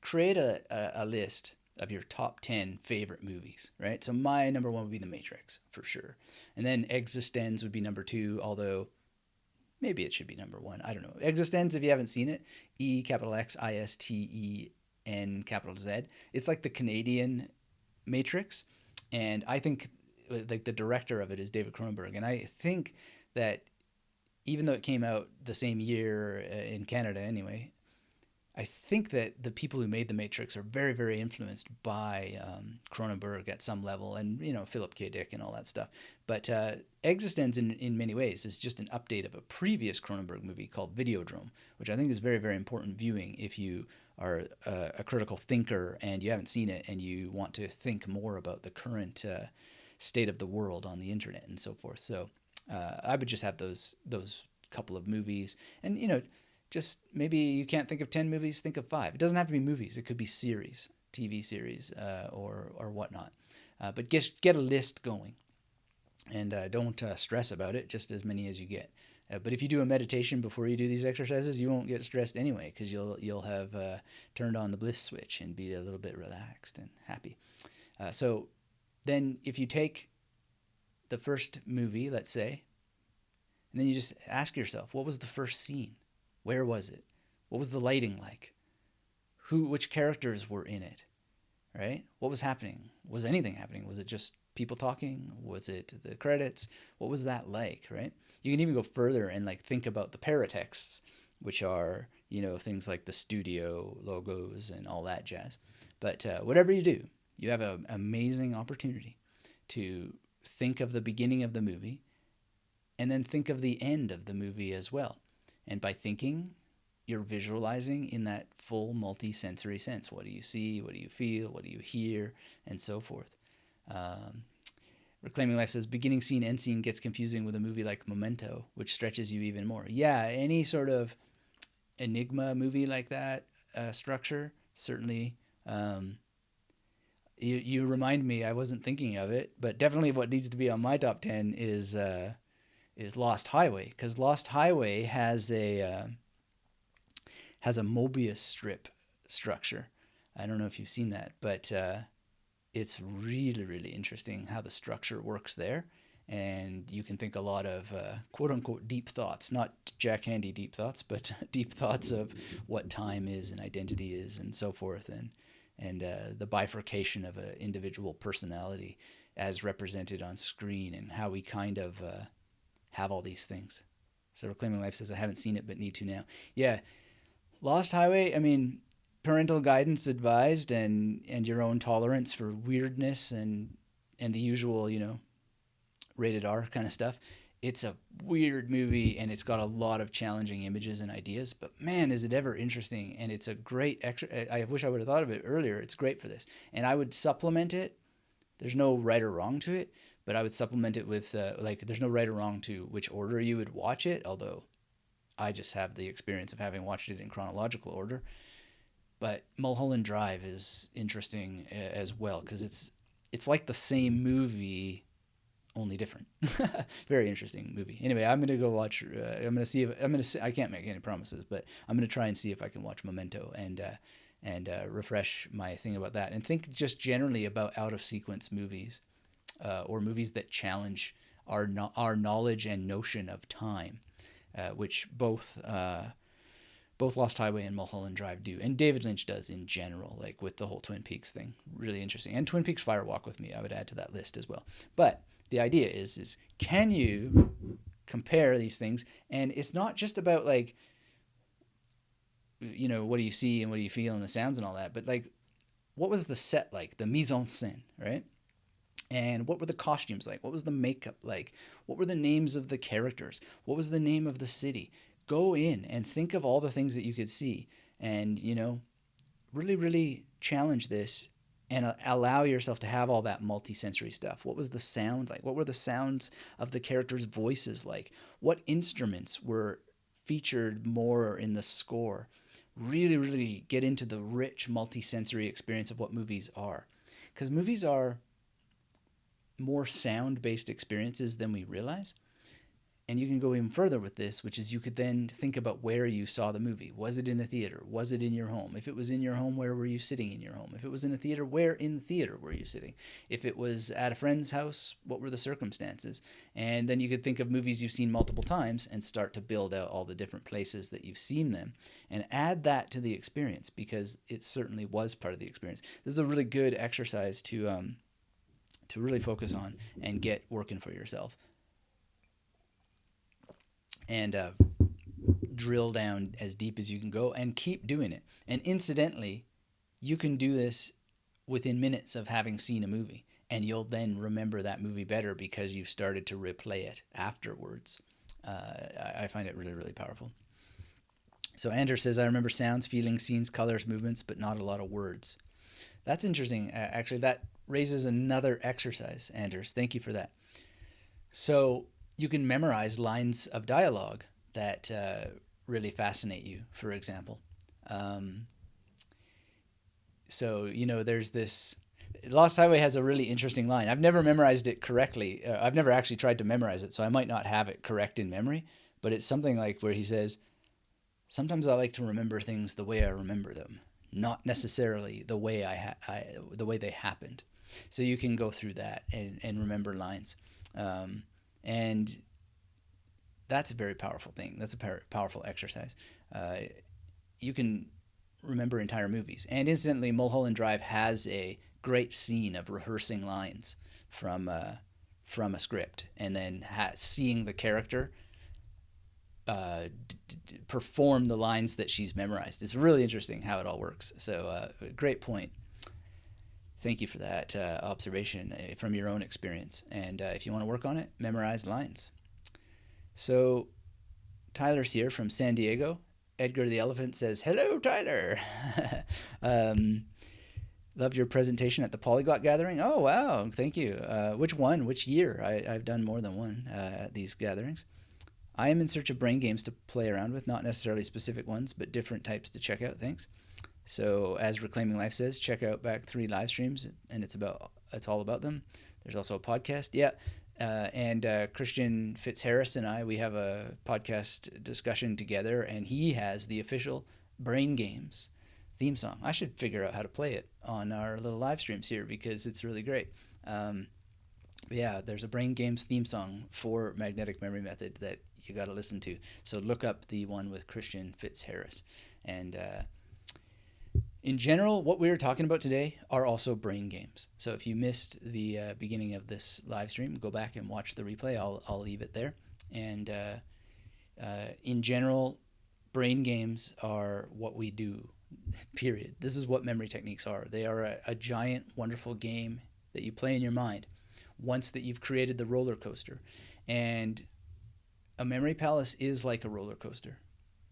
create a list of your top 10 favorite movies, right? So my number one would be The Matrix, for sure. And then Existenz would be number 2, although maybe it should be number 1. I don't know. Existenz, if you haven't seen it, EXISTEN. It's like the Canadian Matrix. And I think like the director of it is David Cronenberg. And I think that even though it came out the same year in Canada anyway, I think that the people who made The Matrix are very, very influenced by Cronenberg at some level, and Philip K. Dick and all that stuff. But Existenz in many ways is just an update of a previous Cronenberg movie called Videodrome, which I think is very, very important viewing if you are a critical thinker and you haven't seen it and you want to think more about the current state of the world on the internet and so forth. So I would just have those couple of movies, and just maybe you can't think of 10 movies, think of 5. It doesn't have to be movies. It could be series, TV series, or whatnot. But get a list going, and don't stress about it. Just as many as you get. But if you do a meditation before you do these exercises, you won't get stressed anyway, because you'll have turned on the bliss switch and be a little bit relaxed and happy. So then, if you take the first movie, let's say, and then you just ask yourself, what was the first scene? Where was it? What was the lighting like? Which characters were in it? Right? What was happening? Was anything happening? Was it just people talking? Was it the credits? What was that like? Right? You can even go further and think about the paratexts, which are things like the studio logos and all that jazz. But whatever you do, you have an amazing opportunity to think of the beginning of the movie, and then think of the end of the movie as well. And by thinking, you're visualizing in that full multi-sensory sense. What do you see? What do you feel? What do you hear? And so forth. Reclaiming Life says, beginning scene, end scene gets confusing with a movie like Memento, which stretches you even more. Yeah, any sort of enigma movie like that structure, certainly. You remind me, I wasn't thinking of it, but definitely what needs to be on my top 10 is Lost Highway, because Lost Highway has a Mobius strip structure. I don't know if you've seen that, but it's really, really interesting how the structure works there. And you can think a lot of quote unquote deep thoughts, not Jack Handy deep thoughts, but deep thoughts of what time is and identity is and so forth, and the bifurcation of an individual personality as represented on screen, and how we kind of have all these things. So Reclaiming Life says, I haven't seen it but need to now. Yeah, Lost Highway, I mean, parental guidance advised, and your own tolerance for weirdness and the usual, rated R kind of stuff. It's a weird movie, and it's got a lot of challenging images and ideas, but man, is it ever interesting. And it's a great I wish I would have thought of it earlier. It's great for this. And I would supplement it. There's no right or wrong to it, but I would supplement it with there's no right or wrong to which order you would watch it, although I just have the experience of having watched it in chronological order. But Mulholland Drive is interesting as well, because it's like the same movie, only different. Very interesting movie. Anyway, I'm gonna go watch. I can't make any promises, but I'm gonna try and see if I can watch Memento and refresh my thing about that, and think just generally about out of sequence movies, or movies that challenge our knowledge and notion of time, which both both Lost Highway and Mulholland Drive do, and David Lynch does in general, like with the whole Twin Peaks thing. Really interesting. And Twin Peaks Fire Walk with Me, I would add to that list as well. But the idea is can you compare these things? And it's not just about like, what do you see and what do you feel and the sounds and all that, but like, what was the set like, the mise en scène, right? And what were the costumes like? What was the makeup like? What were the names of the characters? What was the name of the city? Go in and think of all the things that you could see, and really, really challenge this and allow yourself to have all that multi-sensory stuff. What was the sound like? What were the sounds of the characters' voices like? What instruments were featured more in the score? Really, really get into the rich multi-sensory experience of what movies are. Because movies are more sound-based experiences than we realize. And you can go even further with this, which is you could then think about where you saw the movie. Was it in a theater? Was it in your home? If it was in your home, where were you sitting in your home? If it was in a theater, where in the theater were you sitting? If it was at a friend's house, what were the circumstances? And then you could think of movies you've seen multiple times and start to build out all the different places that you've seen them and add that to the experience, because it certainly was part of the experience. This is a really good exercise to really focus on and get working for yourself. And drill down as deep as you can go and keep doing it. And incidentally, you can do this within minutes of having seen a movie, and you'll then remember that movie better because you've started to replay it afterwards. I find it really, really powerful. So Anders says, I remember sounds, feelings, scenes, colors, movements, but not a lot of words. That's interesting. Actually, that raises another exercise, Anders. Thank you for that. So you can memorize lines of dialogue that really fascinate you, for example. There's this... Lost Highway has a really interesting line. I've never memorized it correctly. I've never actually tried to memorize it, so I might not have it correct in memory. But it's something like where he says, sometimes I like to remember things the way I remember them, not necessarily the way the way they happened. So you can go through that and remember lines. And that's a very powerful thing. That's a powerful exercise. You can remember entire movies. And incidentally, Mulholland Drive has a great scene of rehearsing lines from a script, and then seeing the character perform the lines that she's memorized. It's really interesting how it all works. So great point. Thank you for that observation from your own experience. And if you want to work on it, memorize lines. So Tyler's here from San Diego. Edgar the Elephant says, hello, Tyler. Loved your presentation at the Polyglot Gathering. Oh, wow. Thank you. Which one? Which year? I've done more than one at these gatherings. I am in search of brain games to play around with, not necessarily specific ones, but different types to check out. Thanks. So as Reclaiming Life says, check out back 3 live streams, and it's all about them. There's also a podcast. Yeah. And Christian Fitzharris and I, we have a podcast discussion together, and he has the official Brain Games theme song. I should figure out how to play it on our little live streams here because it's really great. Yeah, there's a Brain Games theme song for Magnetic Memory Method that you got to listen to. So look up the one with Christian Fitzharris. And in general, what we were talking about today are also brain games. So if you missed the beginning of this live stream, go back and watch the replay. I'll leave it there. And in general, brain games are what we do, period. This is what memory techniques are. They are a giant, wonderful game that you play in your mind once that you've created the roller coaster. And a memory palace is like a roller coaster.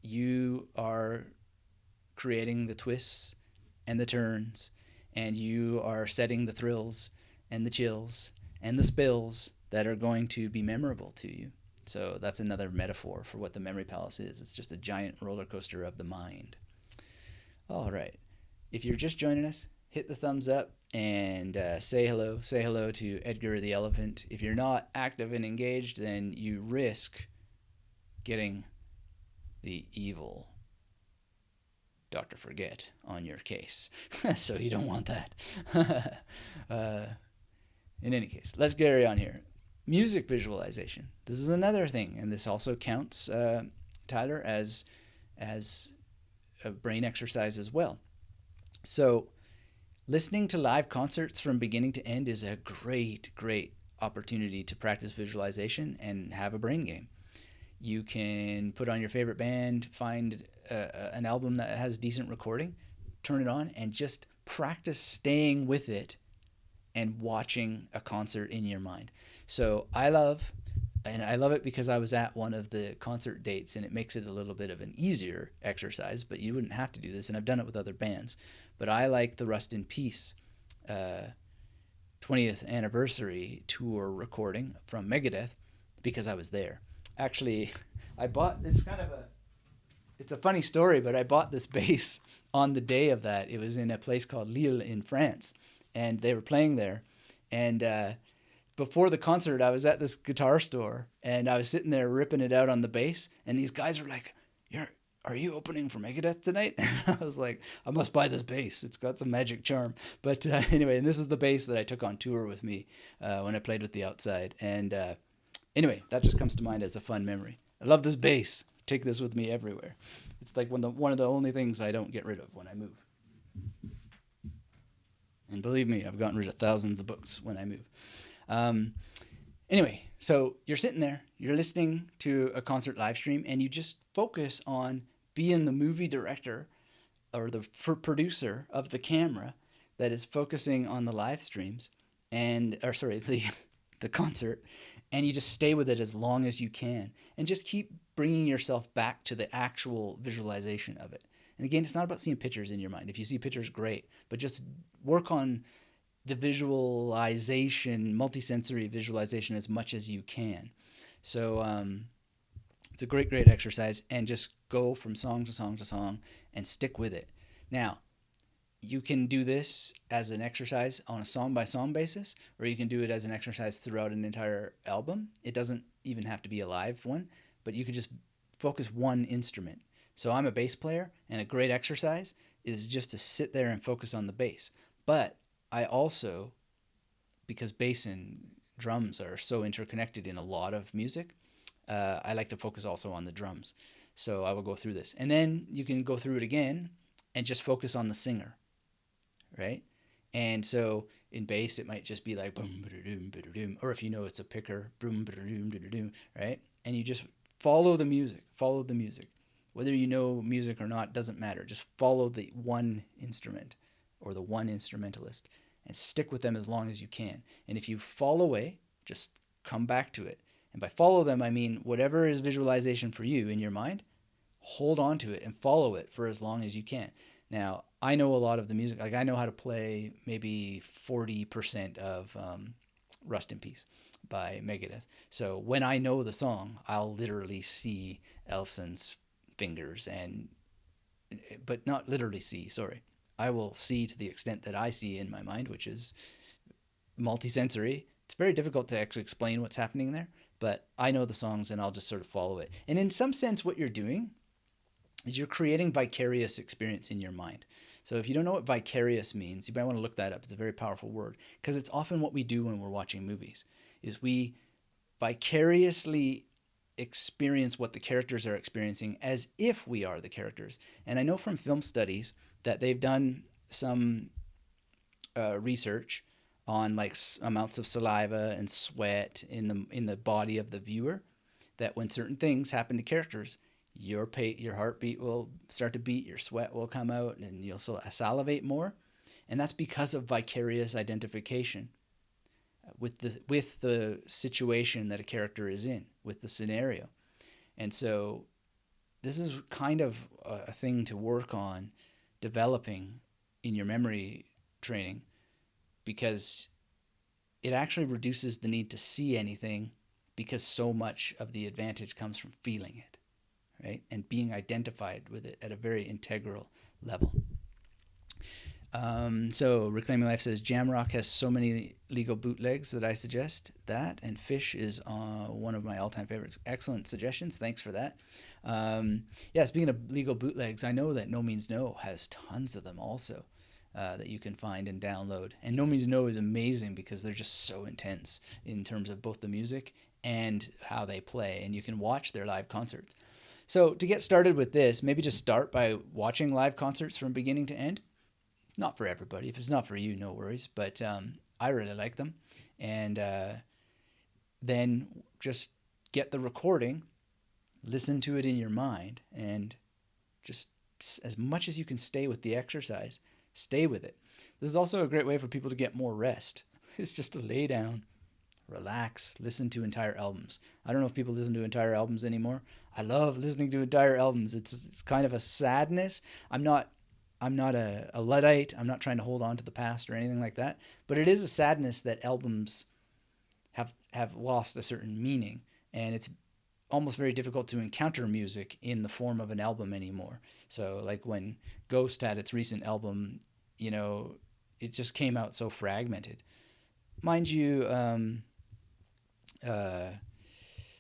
You are creating the twists and the turns, and you are setting the thrills and the chills and the spills that are going to be memorable to you. So that's another metaphor for what the memory palace is. It's just a giant roller coaster of the mind. All right. If you're just joining us, hit the thumbs up and say hello. Say hello to Edgar the Elephant. If you're not active and engaged, then you risk getting the evil Dr. Forget on your case. So you don't want that. In any case, let's carry on here. Music visualization. This is another thing, and this also counts, Tyler, as a brain exercise as well. So listening to live concerts from beginning to end is a great opportunity to practice visualization and have a brain game. You can put on your favorite band, find an album that has decent recording, turn it on, and just practice staying with it and watching a concert in your mind. So I love it because I was at one of the concert dates, and it makes it a little bit of an easier exercise, but you wouldn't have to do this, and I've done it with other bands. But I like the Rust in Peace 20th anniversary tour recording from Megadeth because I was there. Actually, I bought it's a funny story, but I bought this bass on the day of that. It was in a place called Lille in France, and they were playing there. And before the concert, I was at this guitar store, and I was sitting there ripping it out on the bass, and these guys were like, are you opening for Megadeth tonight? And I was like, I must buy this bass. It's got some magic charm. But anyway, and this is the bass that I took on tour with me when I played with the Outside. And anyway, that just comes to mind as a fun memory. I love this bass. Take this with me everywhere. It's like one of the only things I don't get rid of when I move. And believe me, I've gotten rid of thousands of books when I move. Anyway, so you're sitting there, you're listening to a concert live stream, and you just focus on being the movie director or the producer of the camera that is focusing on the live streams the concert, and you just stay with it as long as you can and just keep bringing yourself back to the actual visualization of it. And again, it's not about seeing pictures in your mind. If you see pictures, great, but just work on the visualization, multisensory visualization as much as you can. So it's a great exercise, and just go from song to song to song and stick with it. Now, you can do this as an exercise on a song by song basis, or you can do it as an exercise throughout an entire album. It doesn't even have to be a live one, but you could just focus one instrument. So I'm a bass player, and a great exercise is just to sit there and focus on the bass. But I also, because bass and drums are so interconnected in a lot of music, I like to focus also on the drums. So I will go through this. And then you can go through it again and just focus on the singer, right? And so in bass, it might just be like boom, ba-da-doom, ba-da-doom. Or if you know it's a picker, boom, ba-da-doom, ba-da-doom, right? And you just follow the music. Whether you know music or not doesn't matter. Just follow the one instrument or the one instrumentalist and stick with them as long as you can. And if you fall away, just come back to it. And by follow them, I mean whatever is visualization for you in your mind, hold on to it and follow it for as long as you can. Now, I know a lot of the music. Like I know how to play maybe 40% of Rust in Peace by Megadeth. So when I know the song, I'll literally see Elfson's fingers but not literally see, sorry. I will see to the extent that I see in my mind, which is multisensory. It's very difficult to actually explain what's happening there, but I know the songs and I'll just sort of follow it. And in some sense, what you're doing is you're creating vicarious experience in your mind. So if you don't know what vicarious means, you might want to look that up. It's a very powerful word because it's often what we do when we're watching movies is we vicariously experience what the characters are experiencing as if we are the characters. And I know from film studies that they've done some research on like amounts of saliva and sweat in the body of the viewer, that when certain things happen to characters, your heartbeat will start to beat, your sweat will come out, and you'll salivate more. And that's because of vicarious identification with the situation that a character is in, with the scenario. And so this is kind of a thing to work on developing in your memory training, because it actually reduces the need to see anything, because so much of the advantage comes from feeling it, right? And being identified with it at a very integral level. So Reclaiming Life says, Jamrock has so many legal bootlegs that I suggest that, and Fish is one of my all-time favorites. Excellent suggestions. Thanks for that. Yeah, speaking of legal bootlegs, I know that No Means No has tons of them also that you can find and download. And No Means No is amazing because they're just so intense in terms of both the music and how they play, and you can watch their live concerts. So to get started with this, maybe just start by watching live concerts from beginning to end. Not for everybody. If it's not for you, no worries. But I really like them. And then just get the recording, listen to it in your mind, and just as much as you can stay with the exercise, stay with it. This is also a great way for people to get more rest. It's just to lay down, relax, listen to entire albums. I don't know if people listen to entire albums anymore. I love listening to entire albums. It's kind of a sadness. I'm not a Luddite. I'm not trying to hold on to the past or anything like that. But it is a sadness that albums have lost a certain meaning, and it's almost very difficult to encounter music in the form of an album anymore. So like when Ghost had its recent album, it just came out so fragmented. Mind you,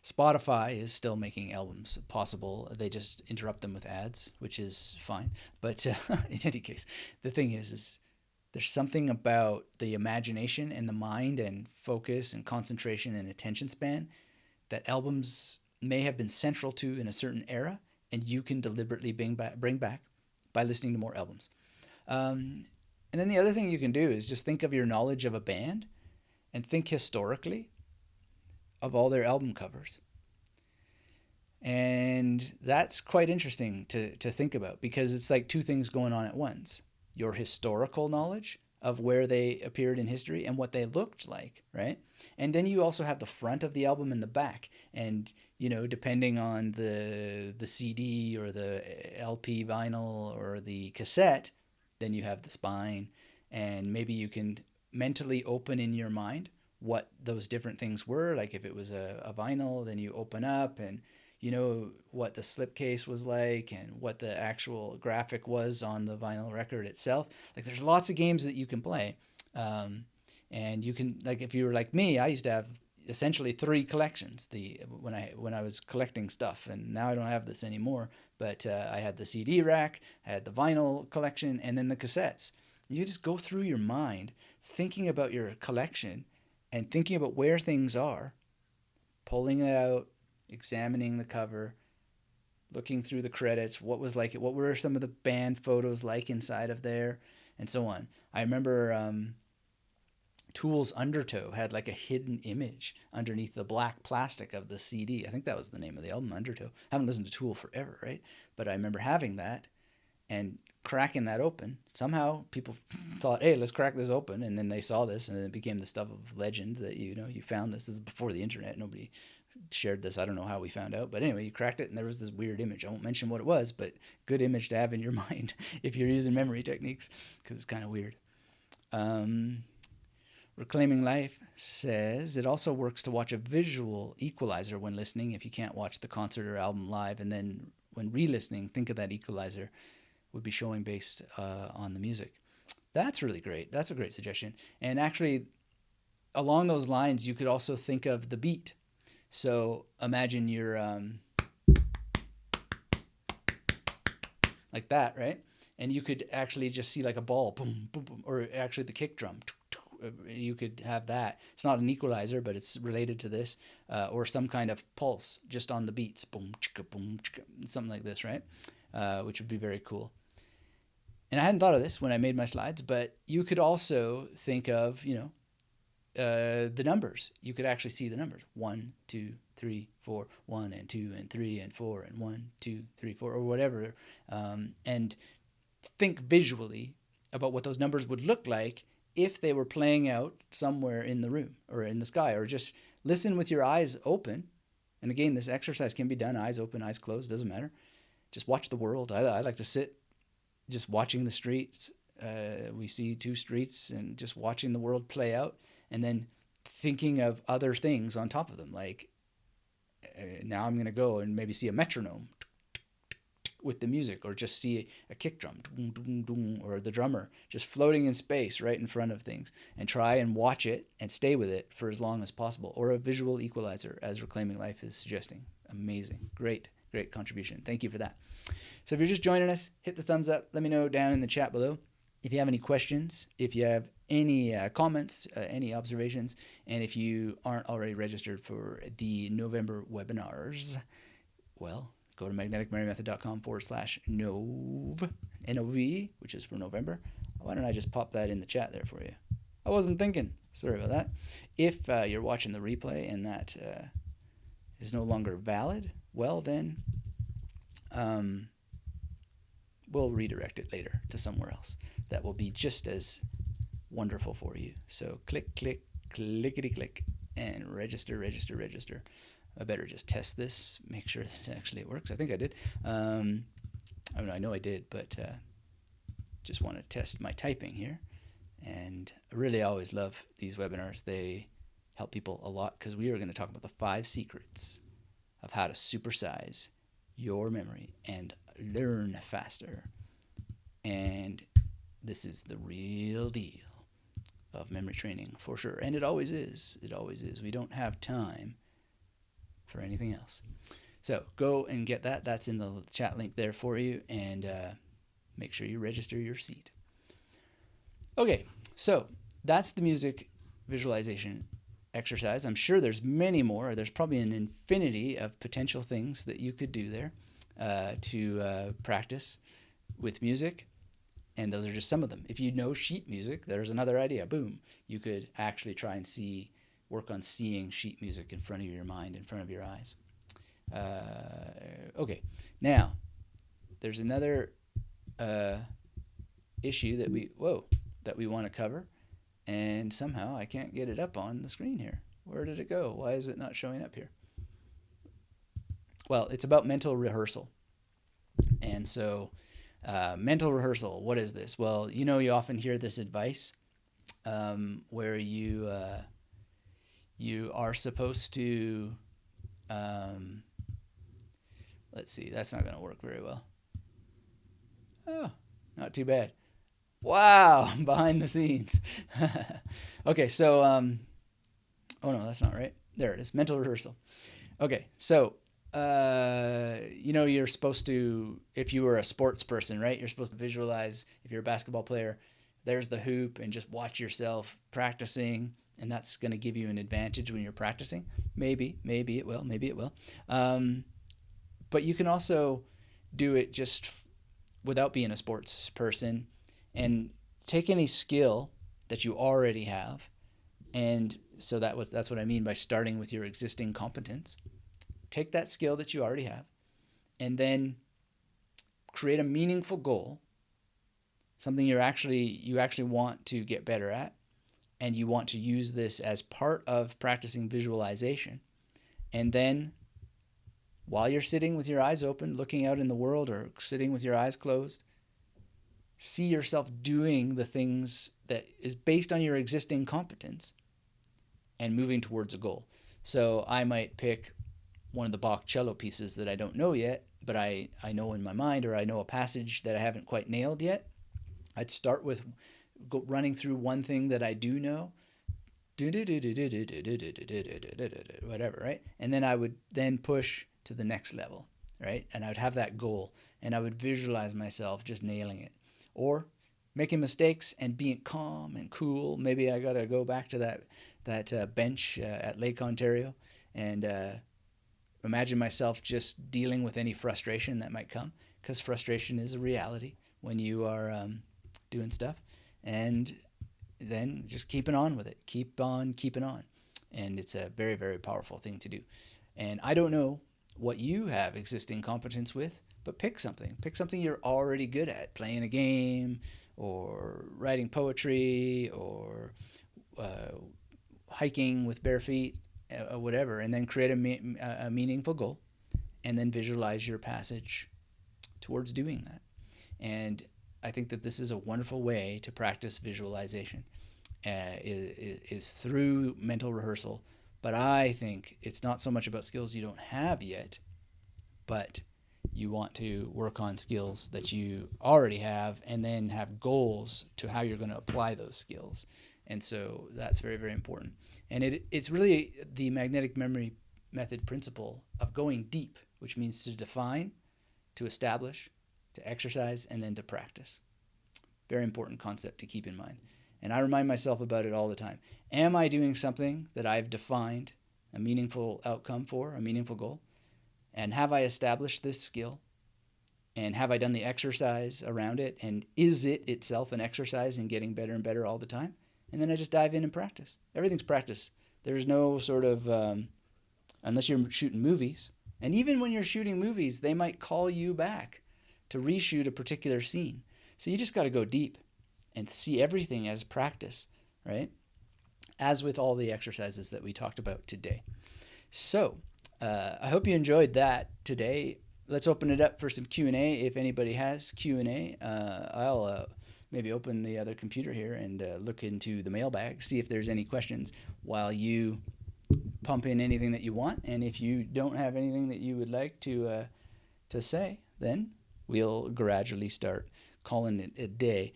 Spotify is still making albums possible. They just interrupt them with ads, which is fine. But in any case, the thing is there's something about the imagination and the mind and focus and concentration and attention span that albums may have been central to in a certain era, and you can deliberately bring back by listening to more albums. And then the other thing you can do is just think of your knowledge of a band and think historically of all their album covers. And that's quite interesting to think about, because it's like two things going on at once. Your historical knowledge of where they appeared in history and what they looked like, right? And then you also have the front of the album and the back. And, depending on the CD or the LP vinyl or the cassette, then you have the spine. And maybe you can mentally open in your mind what those different things were. Like if it was a vinyl, then you open up and what the slipcase was like and what the actual graphic was on the vinyl record itself. Like there's lots of games that you can play. And you can, like if you were like me, I used to have essentially 3 collections when I was collecting stuff, and now I don't have this anymore, but I had the CD rack, I had the vinyl collection, and then the cassettes. You just go through your mind thinking about your collection and thinking about where things are, pulling it out, examining the cover, looking through the credits, what were some of the band photos like inside of there, and so on. I remember Tool's Undertow had like a hidden image underneath the black plastic of the CD. I think that was the name of the album, Undertow. I haven't listened to Tool forever, right? But I remember having that and cracking that open. Somehow people thought, hey, let's crack this open, and then they saw this, and it became the stuff of legend that you found this. This is before the internet. Nobody shared this. I don't know how we found out, but anyway, you cracked it and there was this weird image. I won't mention what it was, but good image to have in your mind if you're using memory techniques, because it's kind of weird. Reclaiming Life says it also works to watch a visual equalizer when listening if you can't watch the concert or album live, and then when re-listening, think of that equalizer would be showing based on the music. That's really great. That's a great suggestion. And actually, along those lines, you could also think of the beat. So imagine you're like that, right? And you could actually just see like a ball, boom, boom, boom, or actually the kick drum. You could have that. It's not an equalizer, but it's related to this, or some kind of pulse just on the beats, boom, chicka, boom, chicka, something like this, right? Which would be very cool. And I hadn't thought of this when I made my slides, but you could also think of, the numbers. You could actually see the numbers. 1, 2, 3, 4, 1 and 2 and 3 and 4 and 1, 2, 3, 4, or whatever. And think visually about what those numbers would look like if they were playing out somewhere in the room or in the sky, or just listen with your eyes open. And again, this exercise can be done eyes open, eyes closed, doesn't matter. Just watch the world. I like to sit just watching the streets. We see 2 streets and just watching the world play out, and then thinking of other things on top of them. Like now I'm going to go and maybe see a metronome with the music, or just see a kick drum, or the drummer just floating in space right in front of things, and try and watch it and stay with it for as long as possible. Or a visual equalizer, as Reclaiming Life is suggesting. Amazing. Great contribution. Thank you for that. So if you're just joining us, hit the thumbs up. Let me know down in the chat below if you have any questions, if you have any comments, any observations, and if you aren't already registered for the November webinars, well, go to magneticmemory-method.com/NOV, N-O-V, which is for November. Why don't I just pop that in the chat there for you? I wasn't thinking. Sorry about that. If you're watching the replay and that is no longer valid, well then we'll redirect it later to somewhere else that will be just as wonderful for you. So click, click, clickety click, and register, register, register. I better just test this, make sure that actually it works. I think I did. I know I did, but just want to test my typing here. And I really always love these webinars. They help people a lot because we are going to talk about the 5 secrets of how to supersize your memory and learn faster. And this is the real deal of memory training for sure. And it always is. It always is. We don't have time for anything else. So go and get that. That's in the chat link there for you. And make sure you register your seat. Okay, so that's the music visualization exercise. I'm sure there's many more. There's probably an infinity of potential things that you could do there to practice with music. And those are just some of them. If you know sheet music, there's another idea. Boom. You could actually try and work on seeing sheet music in front of your mind, in front of your eyes. Okay, now there's another issue that we want to cover, and somehow I can't get it up on the screen here. Where did it go? Why is it not showing up here? Well, it's about mental rehearsal. And so mental rehearsal, what is this? Well, you often hear this advice where you are supposed to, let's see, that's not going to work very well. Oh, not too bad. Wow, behind the scenes. Okay, so, oh no, that's not right. There it is, mental rehearsal. Okay, so, you're supposed to, if you were a sports person, right, you're supposed to visualize, if you're a basketball player, there's the hoop, and just watch yourself practicing, and that's going to give you an advantage when you're practicing. Maybe it will. But you can also do it just without being a sports person, and take any skill that you already have. And so that's what I mean by starting with your existing competence. Take that skill that you already have and then create a meaningful goal, something you actually want to get better at, and you want to use this as part of practicing visualization. And then while you're sitting with your eyes open, looking out in the world, or sitting with your eyes closed, see yourself doing the things that is based on your existing competence and moving towards a goal. So I might pick one of the Bach cello pieces that I don't know yet, but I know in my mind, or I know a passage that I haven't quite nailed yet. I'd start with running through one thing that I do know, whatever, right? And then I would then push to the next level, right? And I would have that goal, and I would visualize myself just nailing it. Or making mistakes and being calm and cool. Maybe I got to go back to that bench at Lake Ontario and imagine myself just dealing with any frustration that might come, because frustration is a reality when you are doing stuff. And then just keeping on with it. Keep on keeping on. And it's a very, very powerful thing to do. And I don't know what you have existing competence with, but pick something. Pick something you're already good at, playing a game or writing poetry or hiking with bare feet, whatever, and then create a meaningful goal and then visualize your passage towards doing that. And I think that this is a wonderful way to practice visualization is through mental rehearsal. But I think it's not so much about skills you don't have yet, but you want to work on skills that you already have and then have goals to how you're going to apply those skills. And so that's very, very important. And it's really the magnetic memory method principle of going deep, which means to define, to establish, to exercise, and then to practice. Very important concept to keep in mind. And I remind myself about it all the time. Am I doing something that I've defined a meaningful outcome for, a meaningful goal? And have I established this skill? And have I done the exercise around it? And is it itself an exercise in getting better and better all the time? And then I just dive in and practice. Everything's practice. There's no sort of, unless you're shooting movies. And even when you're shooting movies, they might call you back to reshoot a particular scene. So you just got to go deep and see everything as practice, right? As with all the exercises that we talked about today. So I hope you enjoyed that today. Let's open it up for some Q&A. If anybody has Q&A, I'll maybe open the other computer here and look into the mailbag, see if there's any questions while you pump in anything that you want. And if you don't have anything that you would like to say, then we'll gradually start calling it a day.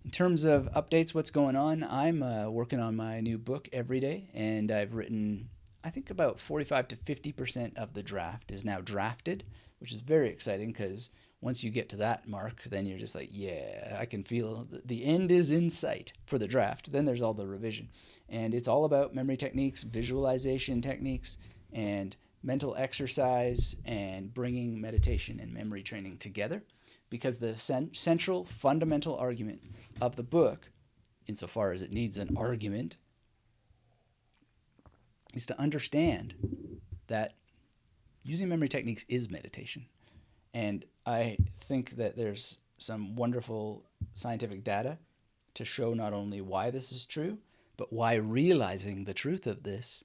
In terms of updates, what's going on, I'm working on my new book every day, and I've written, I think about 45 to 50% of the draft is now drafted, which is very exciting because once you get to that mark, then you're just like, yeah, I can feel the end is in sight for the draft. Then there's all the revision. And it's all about memory techniques, visualization techniques, and mental exercise, and bringing meditation and memory training together. Because the central fundamental argument of the book, insofar as it needs an argument, is to understand that using memory techniques is meditation. And I think that there's some wonderful scientific data to show not only why this is true, but why realizing the truth of this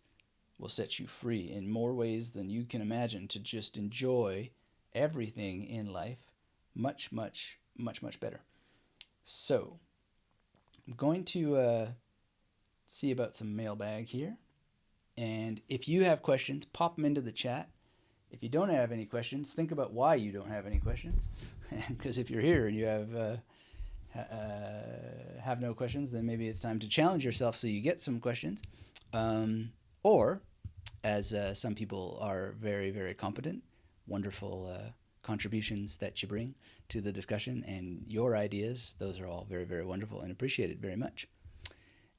will set you free in more ways than you can imagine to just enjoy everything in life much, much, much, much better. So I'm going to see about some mailbag here. And if you have questions, pop them into the chat. If you don't have any questions, think about why you don't have any questions. Because if you're here and you have no questions, then maybe it's time to challenge yourself so you get some questions. Or, as some people are very, very competent, wonderful contributions that you bring to the discussion, and your ideas, those are all very, very wonderful and appreciated very much.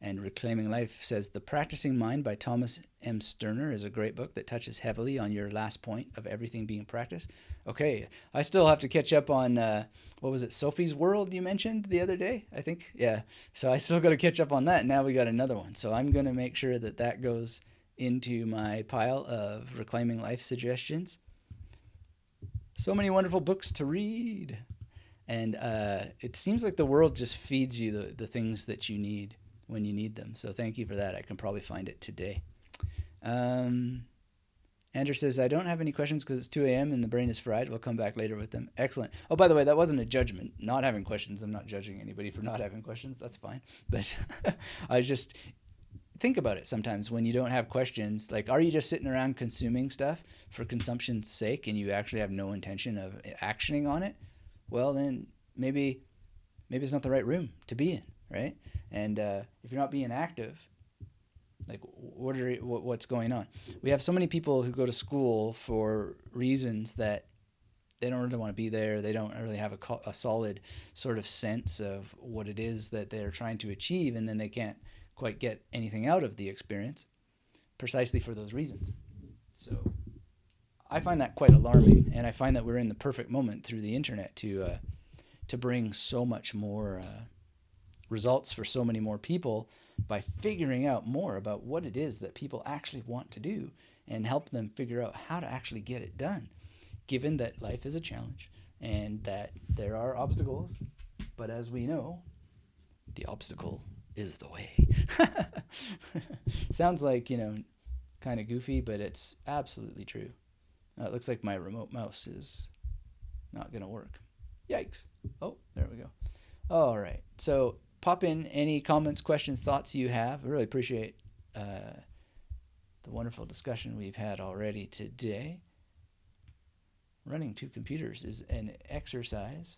And Reclaiming Life says, The Practicing Mind by Thomas M. Sterner is a great book that touches heavily on your last point of everything being practice. Okay, I still have to catch up on, what was it, Sophie's World you mentioned the other day, I think? Yeah, so I still got to catch up on that. Now we got another one. So I'm going to make sure that that goes into my pile of Reclaiming Life suggestions. So many wonderful books to read. And it seems like the world just feeds you the things that you need when you need them. So thank you for that. I can probably find it today. Andrew says, I don't have any questions because it's 2 a.m. and the brain is fried. We'll come back later with them. Excellent. Oh, by the way, that wasn't a judgment. Not having questions. I'm not judging anybody for not having questions. That's fine. But I just think about it sometimes when you don't have questions. Like, are you just sitting around consuming stuff for consumption's sake and you actually have no intention of actioning on it? Well, then maybe it's not the right room to be in, right? And if you're not being active, like what's going on? We have so many people who go to school for reasons that they don't really want to be there. They don't really have a solid sort of sense of what it is that they're trying to achieve, and then they can't quite get anything out of the experience precisely for those reasons. So I find that quite alarming, and I find that we're in the perfect moment through the internet to bring so much more results for so many more people by figuring out more about what it is that people actually want to do and help them figure out how to actually get it done, given that life is a challenge and that there are obstacles. But as we know, the obstacle is the way. Sounds like, kind of goofy, but it's absolutely true. It looks like my remote mouse is not going to work. Yikes. Oh, there we go. All right. So pop in any comments, questions, thoughts you have. I really appreciate the wonderful discussion we've had already today. Running 2 computers is an exercise.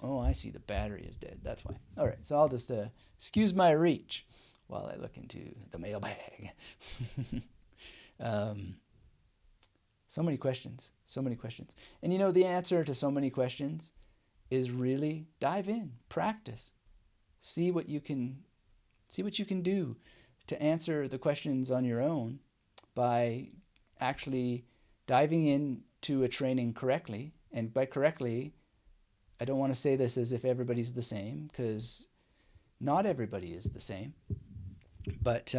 Oh, I see the battery is dead. That's why. All right, so I'll just excuse my reach while I look into the mailbag. So many questions. And the answer to so many questions is really dive in, practice. See what you can do to answer the questions on your own by actually diving into a training correctly, and by correctly, I don't want to say this as if everybody's the same, because not everybody is the same. But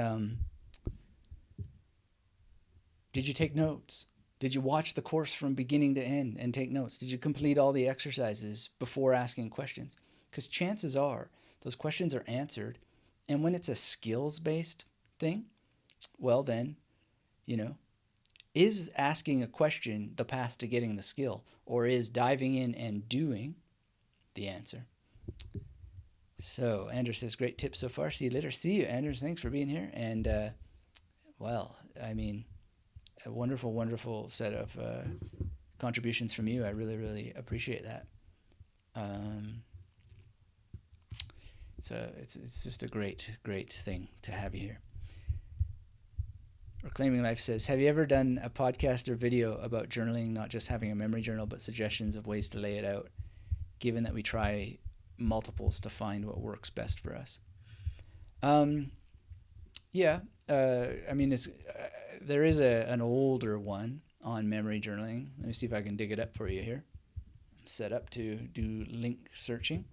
did you take notes? Did you watch the course from beginning to end and take notes? Did you complete all the exercises before asking questions? Because chances are those questions are answered. And when it's a skills-based thing, well then, is asking a question the path to getting the skill, or is diving in and doing the answer? So Anders says, great tips so far. See you later. See you, Anders. Thanks for being here. And a wonderful, wonderful set of contributions from you. I really, really appreciate that. So it's just a great, great thing to have you here. Reclaiming Life says, have you ever done a podcast or video about journaling, not just having a memory journal, but suggestions of ways to lay it out, given that we try multiples to find what works best for us? There is an older one on memory journaling. Let me see if I can dig it up for you here. I'm set up to do link searching.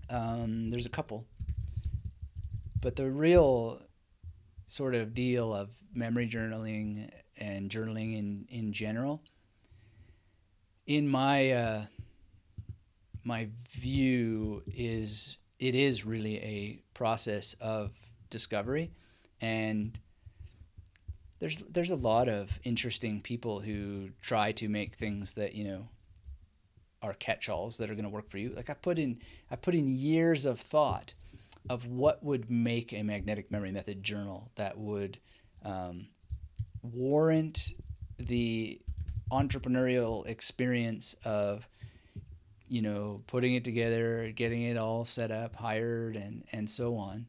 There's a couple. But the real sort of deal of memory journaling and journaling in general, in my my view, is it is really a process of discovery. And there's a lot of interesting people who try to make things that are catch-alls that are going to work for you. Like I put in years of thought of what would make a magnetic memory method journal that would warrant the entrepreneurial experience of putting it together, getting it all set up, hired, and so on.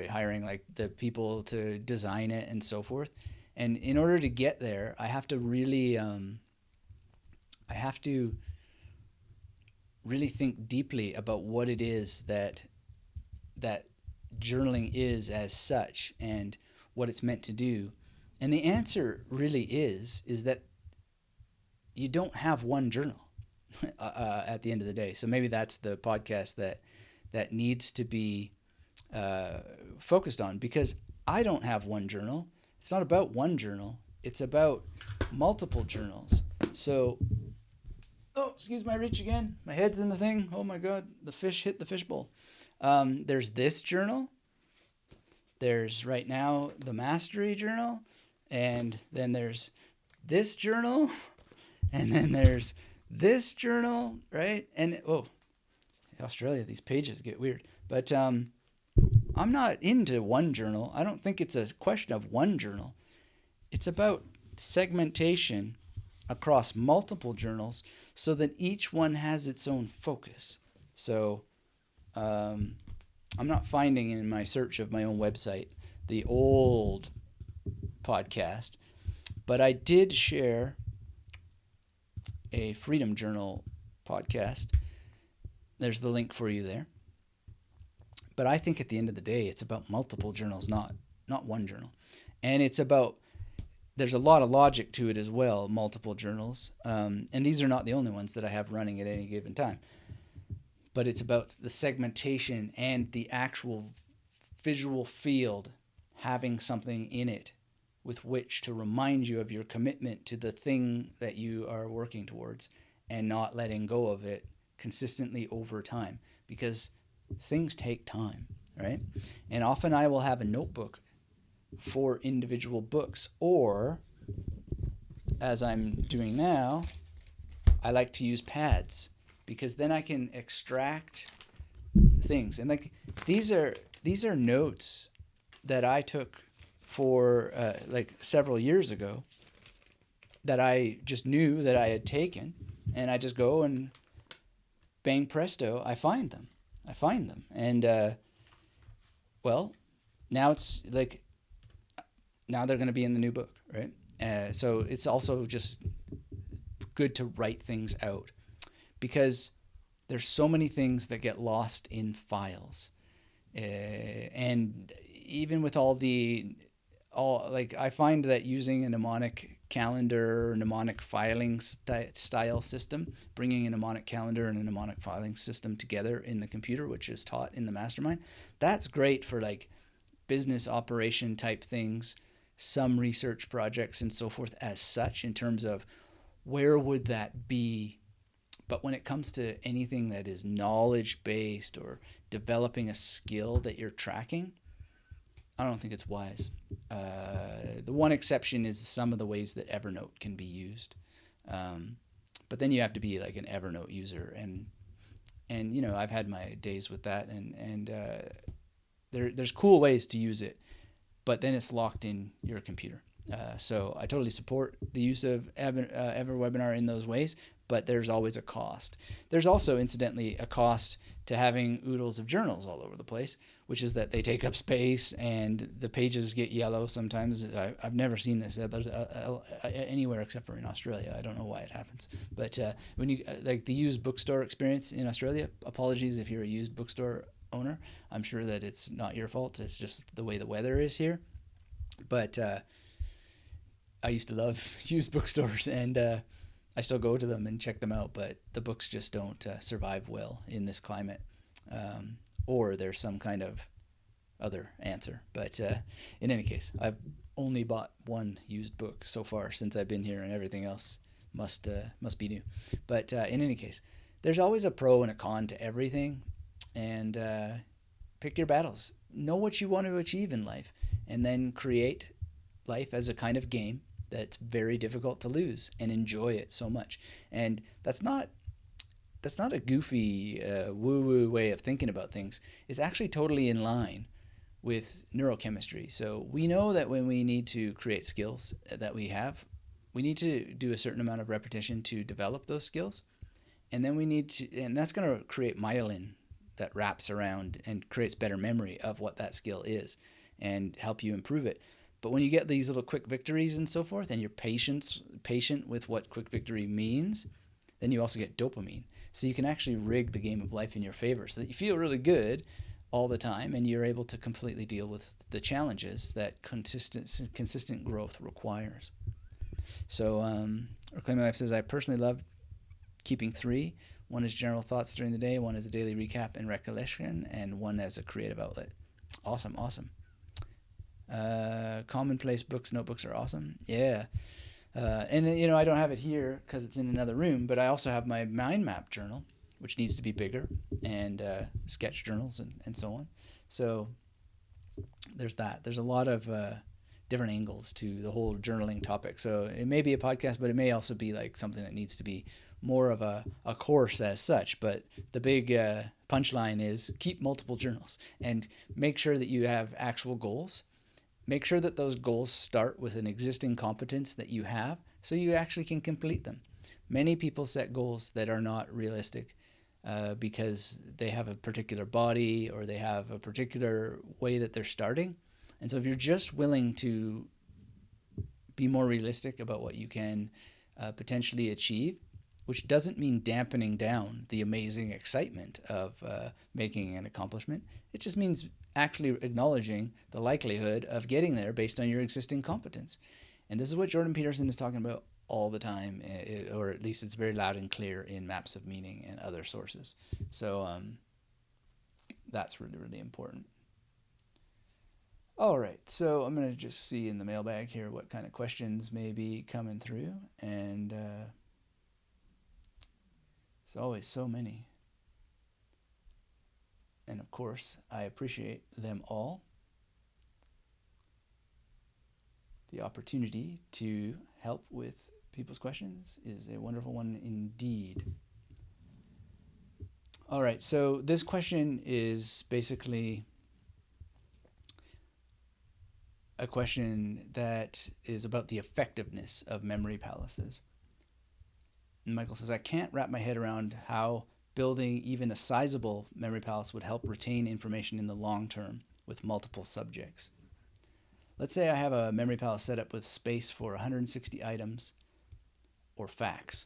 Hiring like the people to design it and so forth. And in order to get there, I have to really think deeply about what it is that journaling is as such and what it's meant to do. And the answer really is that you don't have one journal at the end of the day. So maybe that's the podcast that needs to be focused on, because I don't have one journal. It's not about one journal. It's about multiple journals. So, excuse my reach again. My head's in the thing. Oh my God, the fish hit the fishbowl. There's this journal. There's right now the Mastery Journal. And then there's this journal. And then there's this journal, right? And, Australia, these pages get weird. But I'm not into one journal. I don't think it's a question of one journal. It's about segmentation across multiple journals so that each one has its own focus. So I'm not finding in my search of my own website the old podcast, but I did share a Freedom Journal podcast. There's the link for you there. But I think at the end of the day, it's about multiple journals, not one journal. And it's about, there's a lot of logic to it as well, multiple journals. And these are not the only ones that I have running at any given time. But it's about the segmentation and the actual visual field having something in it with which to remind you of your commitment to the thing that you are working towards and not letting go of it consistently over time, because things take time, right? And often I will have a notebook for individual books, or as I'm doing now, I like to use pads, because then I can extract things. And like these are notes that I took for like several years ago that I just knew that I had taken, and I just go and bang presto, I find them. And now it's like, now they're going to be in the new book, right? So it's also just good to write things out, because there's so many things that get lost in files. And even with all the I find that using a mnemonic calendar or mnemonic filing style system, bringing a mnemonic calendar and a mnemonic filing system together in the computer, which is taught in the mastermind, that's great for like business operation type things, some research projects and so forth as such, in terms of where would that be. But when it comes to anything that is knowledge based or developing a skill that you're tracking, I don't think it's wise. The one exception is some of the ways that Evernote can be used. Um, but then you have to be like an Evernote user, and you know, I've had my days with that, and there's cool ways to use it, but then it's locked in your computer. So I totally support the use of EverWebinar in those ways, but there's always a cost. There's also, incidentally, a cost to having oodles of journals all over the place, which is that they take up space and the pages get yellow sometimes. I've never seen this anywhere except for in Australia. I don't know why it happens. But when you like the used bookstore experience in Australia, apologies if you're a used bookstore owner. I'm sure that it's not your fault. It's just the way the weather is here. But I used to love used bookstores, and I still go to them and check them out, but the books just don't survive well in this climate. Or there's some kind of other answer. But in any case, I've only bought one used book so far since I've been here, and everything else must be new. But in any case, there's always a pro and a con to everything, and pick your battles. Know what you want to achieve in life, and then create life as a kind of game that's very difficult to lose, and enjoy it so much. And that's not a goofy woo-woo way of thinking about things. It's actually totally in line with neurochemistry. So we know that when we need to create skills that we have, we need to do a certain amount of repetition to develop those skills. And then and that's going to create myelin that wraps around and creates better memory of what that skill is and help you improve it. But when you get these little quick victories and so forth, and you're patient with what quick victory means, then you also get dopamine. So you can actually rig the game of life in your favor so that you feel really good all the time, and you're able to completely deal with the challenges that consistent growth requires. So Reclaiming Life says, I personally love keeping 3. One is general thoughts during the day, one is a daily recap and recollection, and one as a creative outlet. Awesome. Commonplace books, notebooks are awesome. Yeah. And you know, I don't have it here because it's in another room, but I also have my mind map journal, which needs to be bigger, and sketch journals and so on. So there's that. There's a lot of different angles to the whole journaling topic. So it may be a podcast, but it may also be like something that needs to be more of a course as such. But the big punchline is keep multiple journals and make sure that you have actual goals. Make sure that those goals start with an existing competence that you have so you actually can complete them. Many people set goals that are not realistic because they have a particular body or they have a particular way that they're starting. And so if you're just willing to be more realistic about what you can potentially achieve, which doesn't mean dampening down the amazing excitement of making an accomplishment, it just means actually acknowledging the likelihood of getting there based on your existing competence. And this is what Jordan Peterson is talking about all the time, or at least it's very loud and clear in Maps of Meaning and other sources. So that's really, really important. All right, so I'm going to just see in the mailbag here what kind of questions may be coming through, and there's always so many. And of course, I appreciate them all. The opportunity to help with people's questions is a wonderful one indeed. All right, so this question is basically a question that is about the effectiveness of memory palaces. And Michael says, I can't wrap my head around how building even a sizable memory palace would help retain information in the long term with multiple subjects. Let's say I have a memory palace set up with space for 160 items or facts.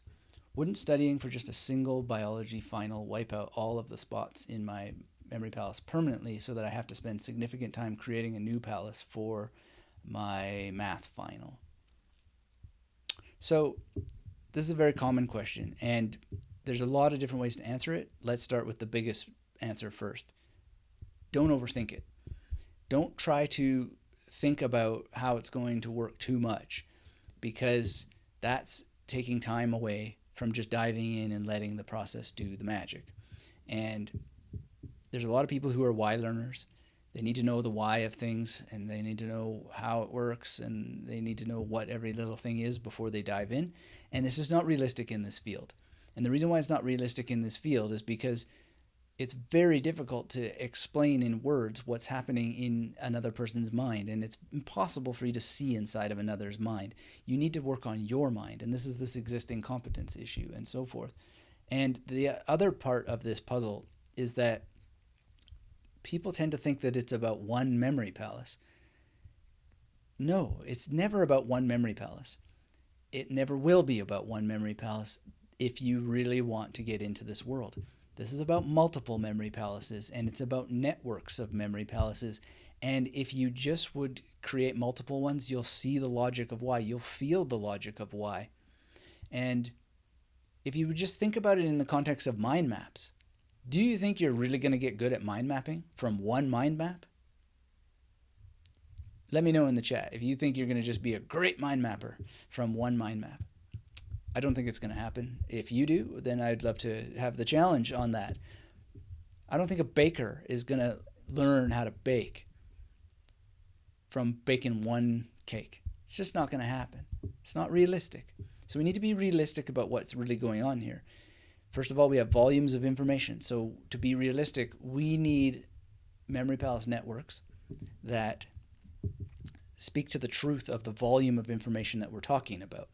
Wouldn't studying for just a single biology final wipe out all of the spots in my memory palace permanently so that I have to spend significant time creating a new palace for my math final? So this is a very common question, and there's a lot of different ways to answer it. Let's start with the biggest answer first. Don't overthink it. Don't try to think about how it's going to work too much, because that's taking time away from just diving in and letting the process do the magic. And there's a lot of people who are why learners. They need to know the why of things, and they need to know how it works, and they need to know what every little thing is before they dive in. And it's just not realistic in this field. And the reason why it's not realistic in this field is because it's very difficult to explain in words what's happening in another person's mind, and it's impossible for you to see inside of another's mind. You need to work on your mind, and this is this existing competence issue and so forth. And the other part of this puzzle is that people tend to think that it's about one memory palace. No, it's never about one memory palace. It never will be about one memory palace if you really want to get into this world. This is about multiple memory palaces, and it's about networks of memory palaces. And if you just would create multiple ones, you'll see the logic of why. You'll feel the logic of why. And if you would just think about it in the context of mind maps, do you think you're really going to get good at mind mapping from one mind map? Let me know in the chat if you think you're going to just be a great mind mapper from one mind map. I don't think it's going to happen. If you do, then I'd love to have the challenge on that. I don't think a baker is going to learn how to bake from baking one cake. It's just not going to happen. It's not realistic. So we need to be realistic about what's really going on here. First of all, we have volumes of information. So to be realistic, we need memory palace networks that speak to the truth of the volume of information that we're talking about.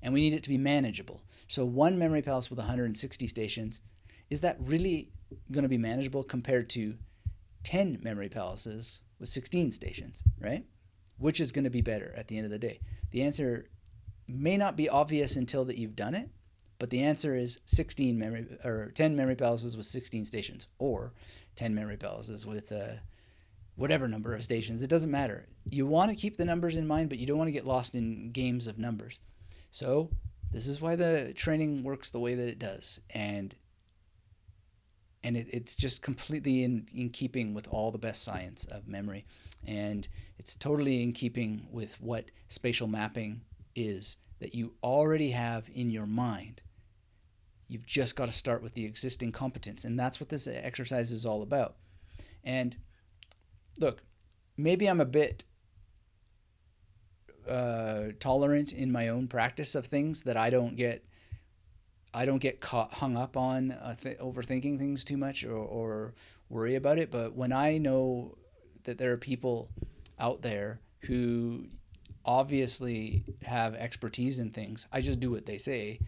And we need it to be manageable. So one memory palace with 160 stations, is that really going to be manageable compared to 10 memory palaces with 16 stations, right? Which is going to be better at the end of the day? The answer may not be obvious until that you've done it, but the answer is 10 memory palaces with 16 stations, or 10 memory palaces with whatever number of stations. It doesn't matter. You want to keep the numbers in mind, but you don't want to get lost in games of numbers. So this is why the training works the way that it does. And it's just completely in keeping with all the best science of memory. And it's totally in keeping with what spatial mapping is that you already have in your mind. You've just got to start with the existing competence. And that's what this exercise is all about. And look, maybe I'm a bit tolerant in my own practice of things, that I don't get hung up on overthinking things too much, or worry about it. But when I know that there are people out there who obviously have expertise in things, I just do what they say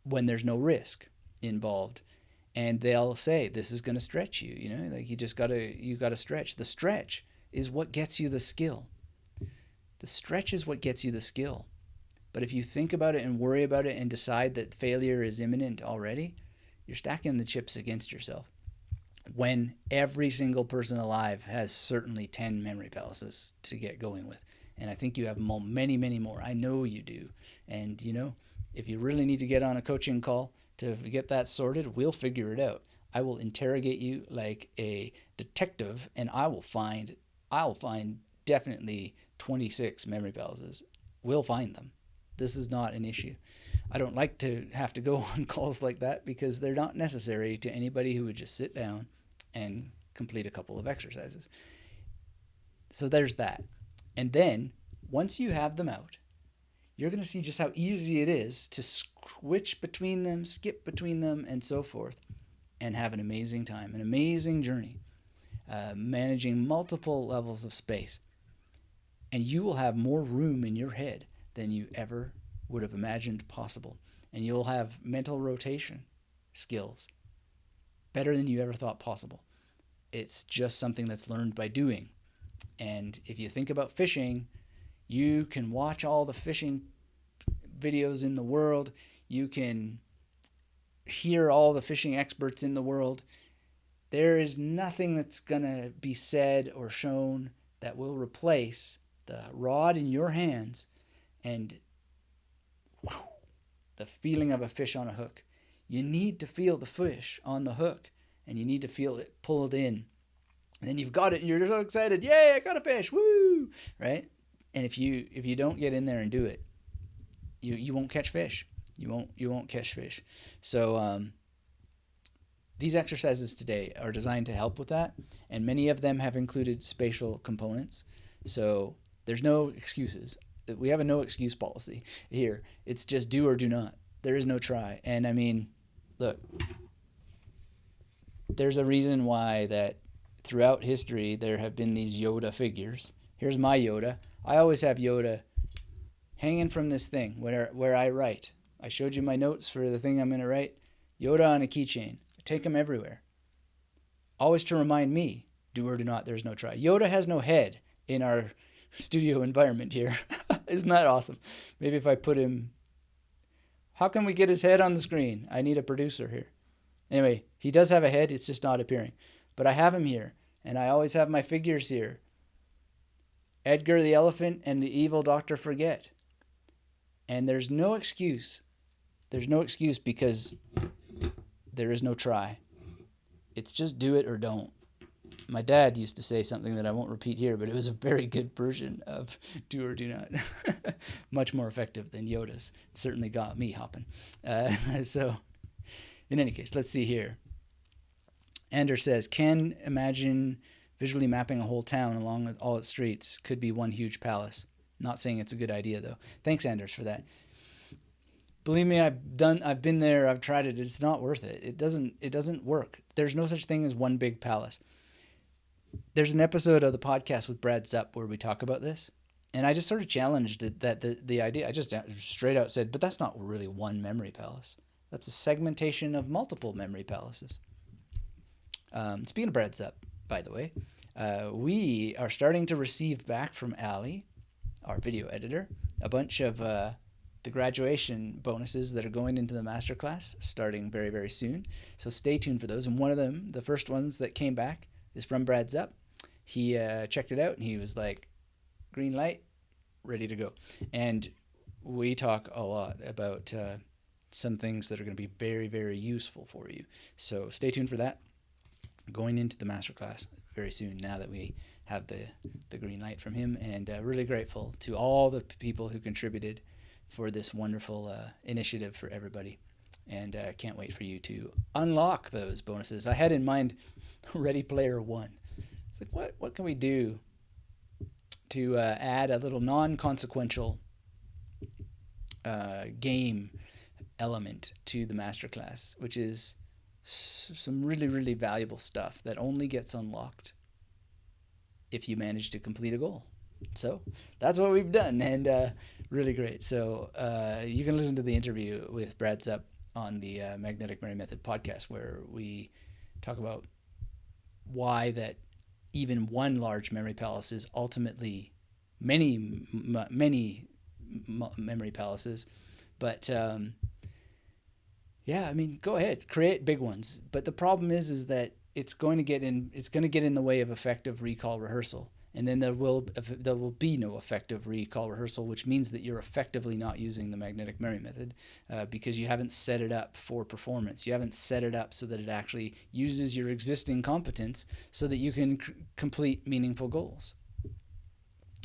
when there's no risk involved. And they'll say, this is going to stretch you, like you gotta stretch. The stretch is what gets you the skill. The stretch is what gets you the skill. But if you think about it and worry about it and decide that failure is imminent already, you're stacking the chips against yourself. When every single person alive has certainly 10 memory palaces to get going with. And I think you have many, many more. I know you do. And, if you really need to get on a coaching call to get that sorted, we'll figure it out. I will interrogate you like a detective, and I'll find definitely 26 memory palaces. We'll find them. This is not an issue. I don't like to have to go on calls like that, because they're not necessary to anybody who would just sit down and complete a couple of exercises. So there's that. And then once you have them out, you're going to see just how easy it is to switch between them, skip between them, and so forth, and have an amazing time, an amazing journey, managing multiple levels of space. And you will have more room in your head than you ever would have imagined possible. And you'll have mental rotation skills better than you ever thought possible. It's just something that's learned by doing. And if you think about fishing, you can watch all the fishing videos in the world. You can hear all the fishing experts in the world. There is nothing that's going to be said or shown that will replace the rod in your hands and whew, the feeling of a fish on a hook. You need to feel the fish on the hook, and you need to feel it pulled in. And then you've got it, and you're so excited. Yay, I got a fish. Woo! Right? And if you don't get in there and do it, you won't catch fish. You won't catch fish. So these exercises today are designed to help with that, and many of them have included spatial components. So there's no excuses. We have a no excuse policy here. It's just do or do not. There is no try. And I mean, look, there's a reason why that throughout history there have been these Yoda figures. Here's my Yoda. I always have Yoda hanging from this thing where I write. I showed you my notes for the thing I'm going to write. Yoda on a keychain. I take them everywhere. Always to remind me, do or do not, there's no try. Yoda has no head in our studio environment here. Isn't that awesome? Maybe if I put him... How can we get his head on the screen? I need a producer here. Anyway, he does have a head. It's just not appearing. But I have him here. And I always have my figures here. Edgar the Elephant and the Evil Dr. Forget. And there's no excuse. There's no excuse because there is no try. It's just do it or don't. My dad used to say something that I won't repeat here, but it was a very good version of do or do not. Much more effective than Yoda's. It certainly got me hopping. So in any case, let's see here. Anders says, can imagine visually mapping a whole town along with all its streets. Could be one huge palace. Not saying it's a good idea, though. Thanks, Anders, for that. Believe me, I've been there, I've tried it. It's not worth it. It doesn't work. There's no such thing as one big palace. There's an episode of the podcast with Brad Zupp where we talk about this, and I just sort of challenged it, that the idea. I just straight out said, but that's not really one memory palace. That's a segmentation of multiple memory palaces. Speaking of Brad Zupp, by the way, we are starting to receive back from Ali, our video editor, a bunch of the graduation bonuses that are going into the masterclass starting very, very soon. So stay tuned for those. And one of them, the first ones that came back, is from Brad Zupp. He checked it out and he was like, green light, ready to go. And we talk a lot about some things that are going to be very, very useful for you. So stay tuned for that. Going into the masterclass very soon now that we have the green light from him. And really grateful to all the people who contributed for this wonderful initiative for everybody. And can't wait for you to unlock those bonuses. I had in mind Ready Player One. It's like, what can we do to add a little non-consequential game element to the masterclass, which is some really, really valuable stuff that only gets unlocked if you manage to complete a goal. So that's what we've done, and really great. So you can listen to the interview with Brad Zupp on the Magnetic Memory Method podcast, where we talk about why that even one large memory palace is ultimately many memory palaces. But yeah, I mean, go ahead, create big ones. But the problem is that it's going to get in the way of effective recall rehearsal. And then there will be no effective recall rehearsal, which means that you're effectively not using the magnetic memory method because you haven't set it up for performance. You haven't set it up so that it actually uses your existing competence so that you can complete meaningful goals.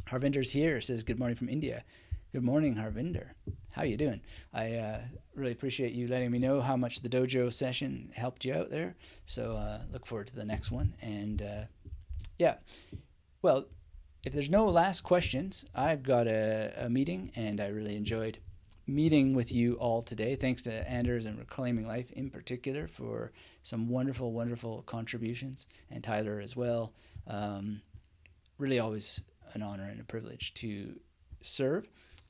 Harvinder's here, says good morning from India. Good morning, Harvinder. How you doing? I really appreciate you letting me know how much the dojo session helped you out there. So look forward to the next one. And yeah. Well, if there's no last questions, I've got a meeting, and I really enjoyed meeting with you all today. Thanks to Anders and Reclaiming Life in particular for some wonderful, wonderful contributions, and Tyler as well. Really always an honor and a privilege to serve,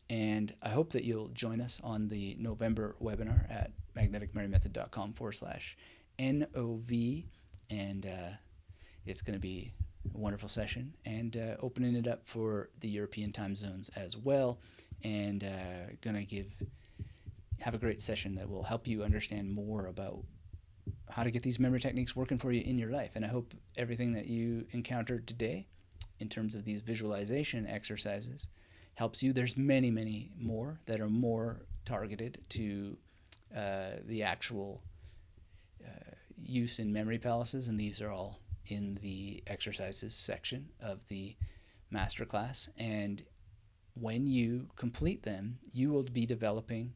and I hope that you'll join us on the November webinar at magneticmemoryMethod.com/NOV, and it's going to be a wonderful session, and opening it up for the European time zones as well, and gonna have a great session that will help you understand more about how to get these memory techniques working for you in your life. And I hope everything that you encountered today in terms of these visualization exercises helps you. There's many, many more that are more targeted to the actual use in memory palaces, and these are all in the exercises section of the masterclass. And when you complete them, you will be developing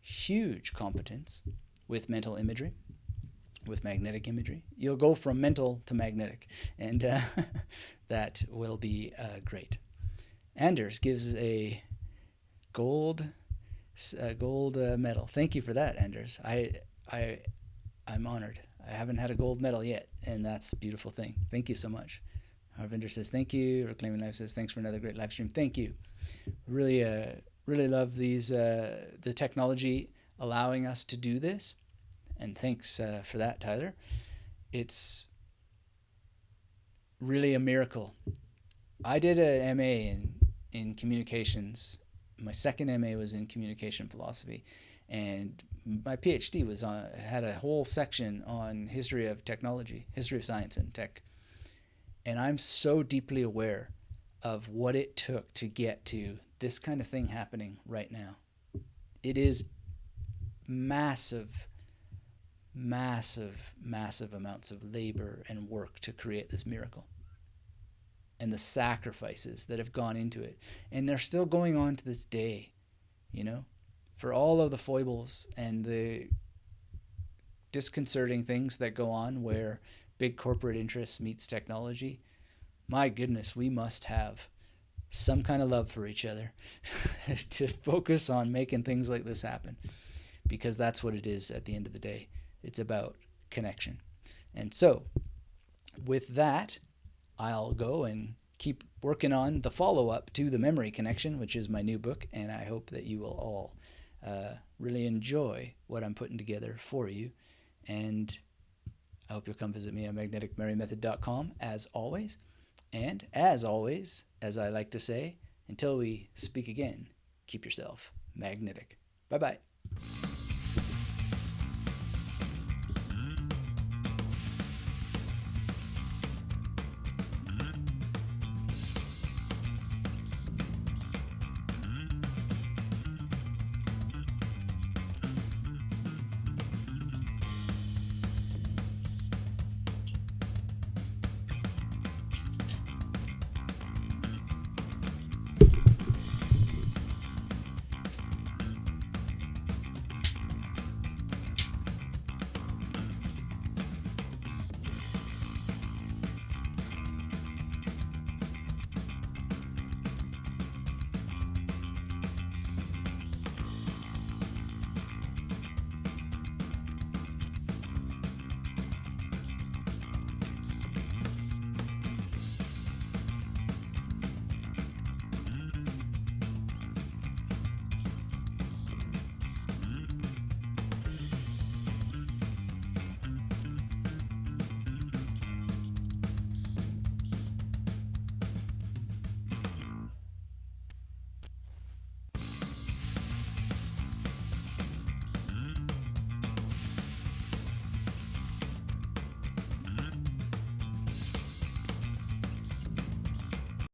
huge competence with mental imagery, with magnetic imagery. You'll go from mental to magnetic, and that will be great. Anders gives a gold medal. Thank you for that, Anders. I'm honored. I haven't had a gold medal yet, and that's a beautiful thing. Thank you so much. Harvinder says thank you. Reclaiming Life says thanks for another great live stream. Thank you. Really love these the technology allowing us to do this, and thanks for that, Tyler. It's really a miracle. I did a MA in communications. My second MA was in communication philosophy, and my PhD had a whole section on history of technology, history of science and tech. And I'm so deeply aware of what it took to get to this kind of thing happening right now. It is massive amounts of labor and work to create this miracle, and the sacrifices that have gone into it. And they're still going on to this day, for all of the foibles and the disconcerting things that go on where big corporate interests meets technology. My goodness, we must have some kind of love for each other to focus on making things like this happen, because that's what it is at the end of the day. It's about connection. And so with that, I'll go and keep working on the follow-up to The Memory Connection, which is my new book, and I hope that you will all really enjoy what I'm putting together for you. And I hope you'll come visit me at magneticmarymethod.com as always. And as always, as I like to say, until we speak again, keep yourself magnetic. Bye-bye.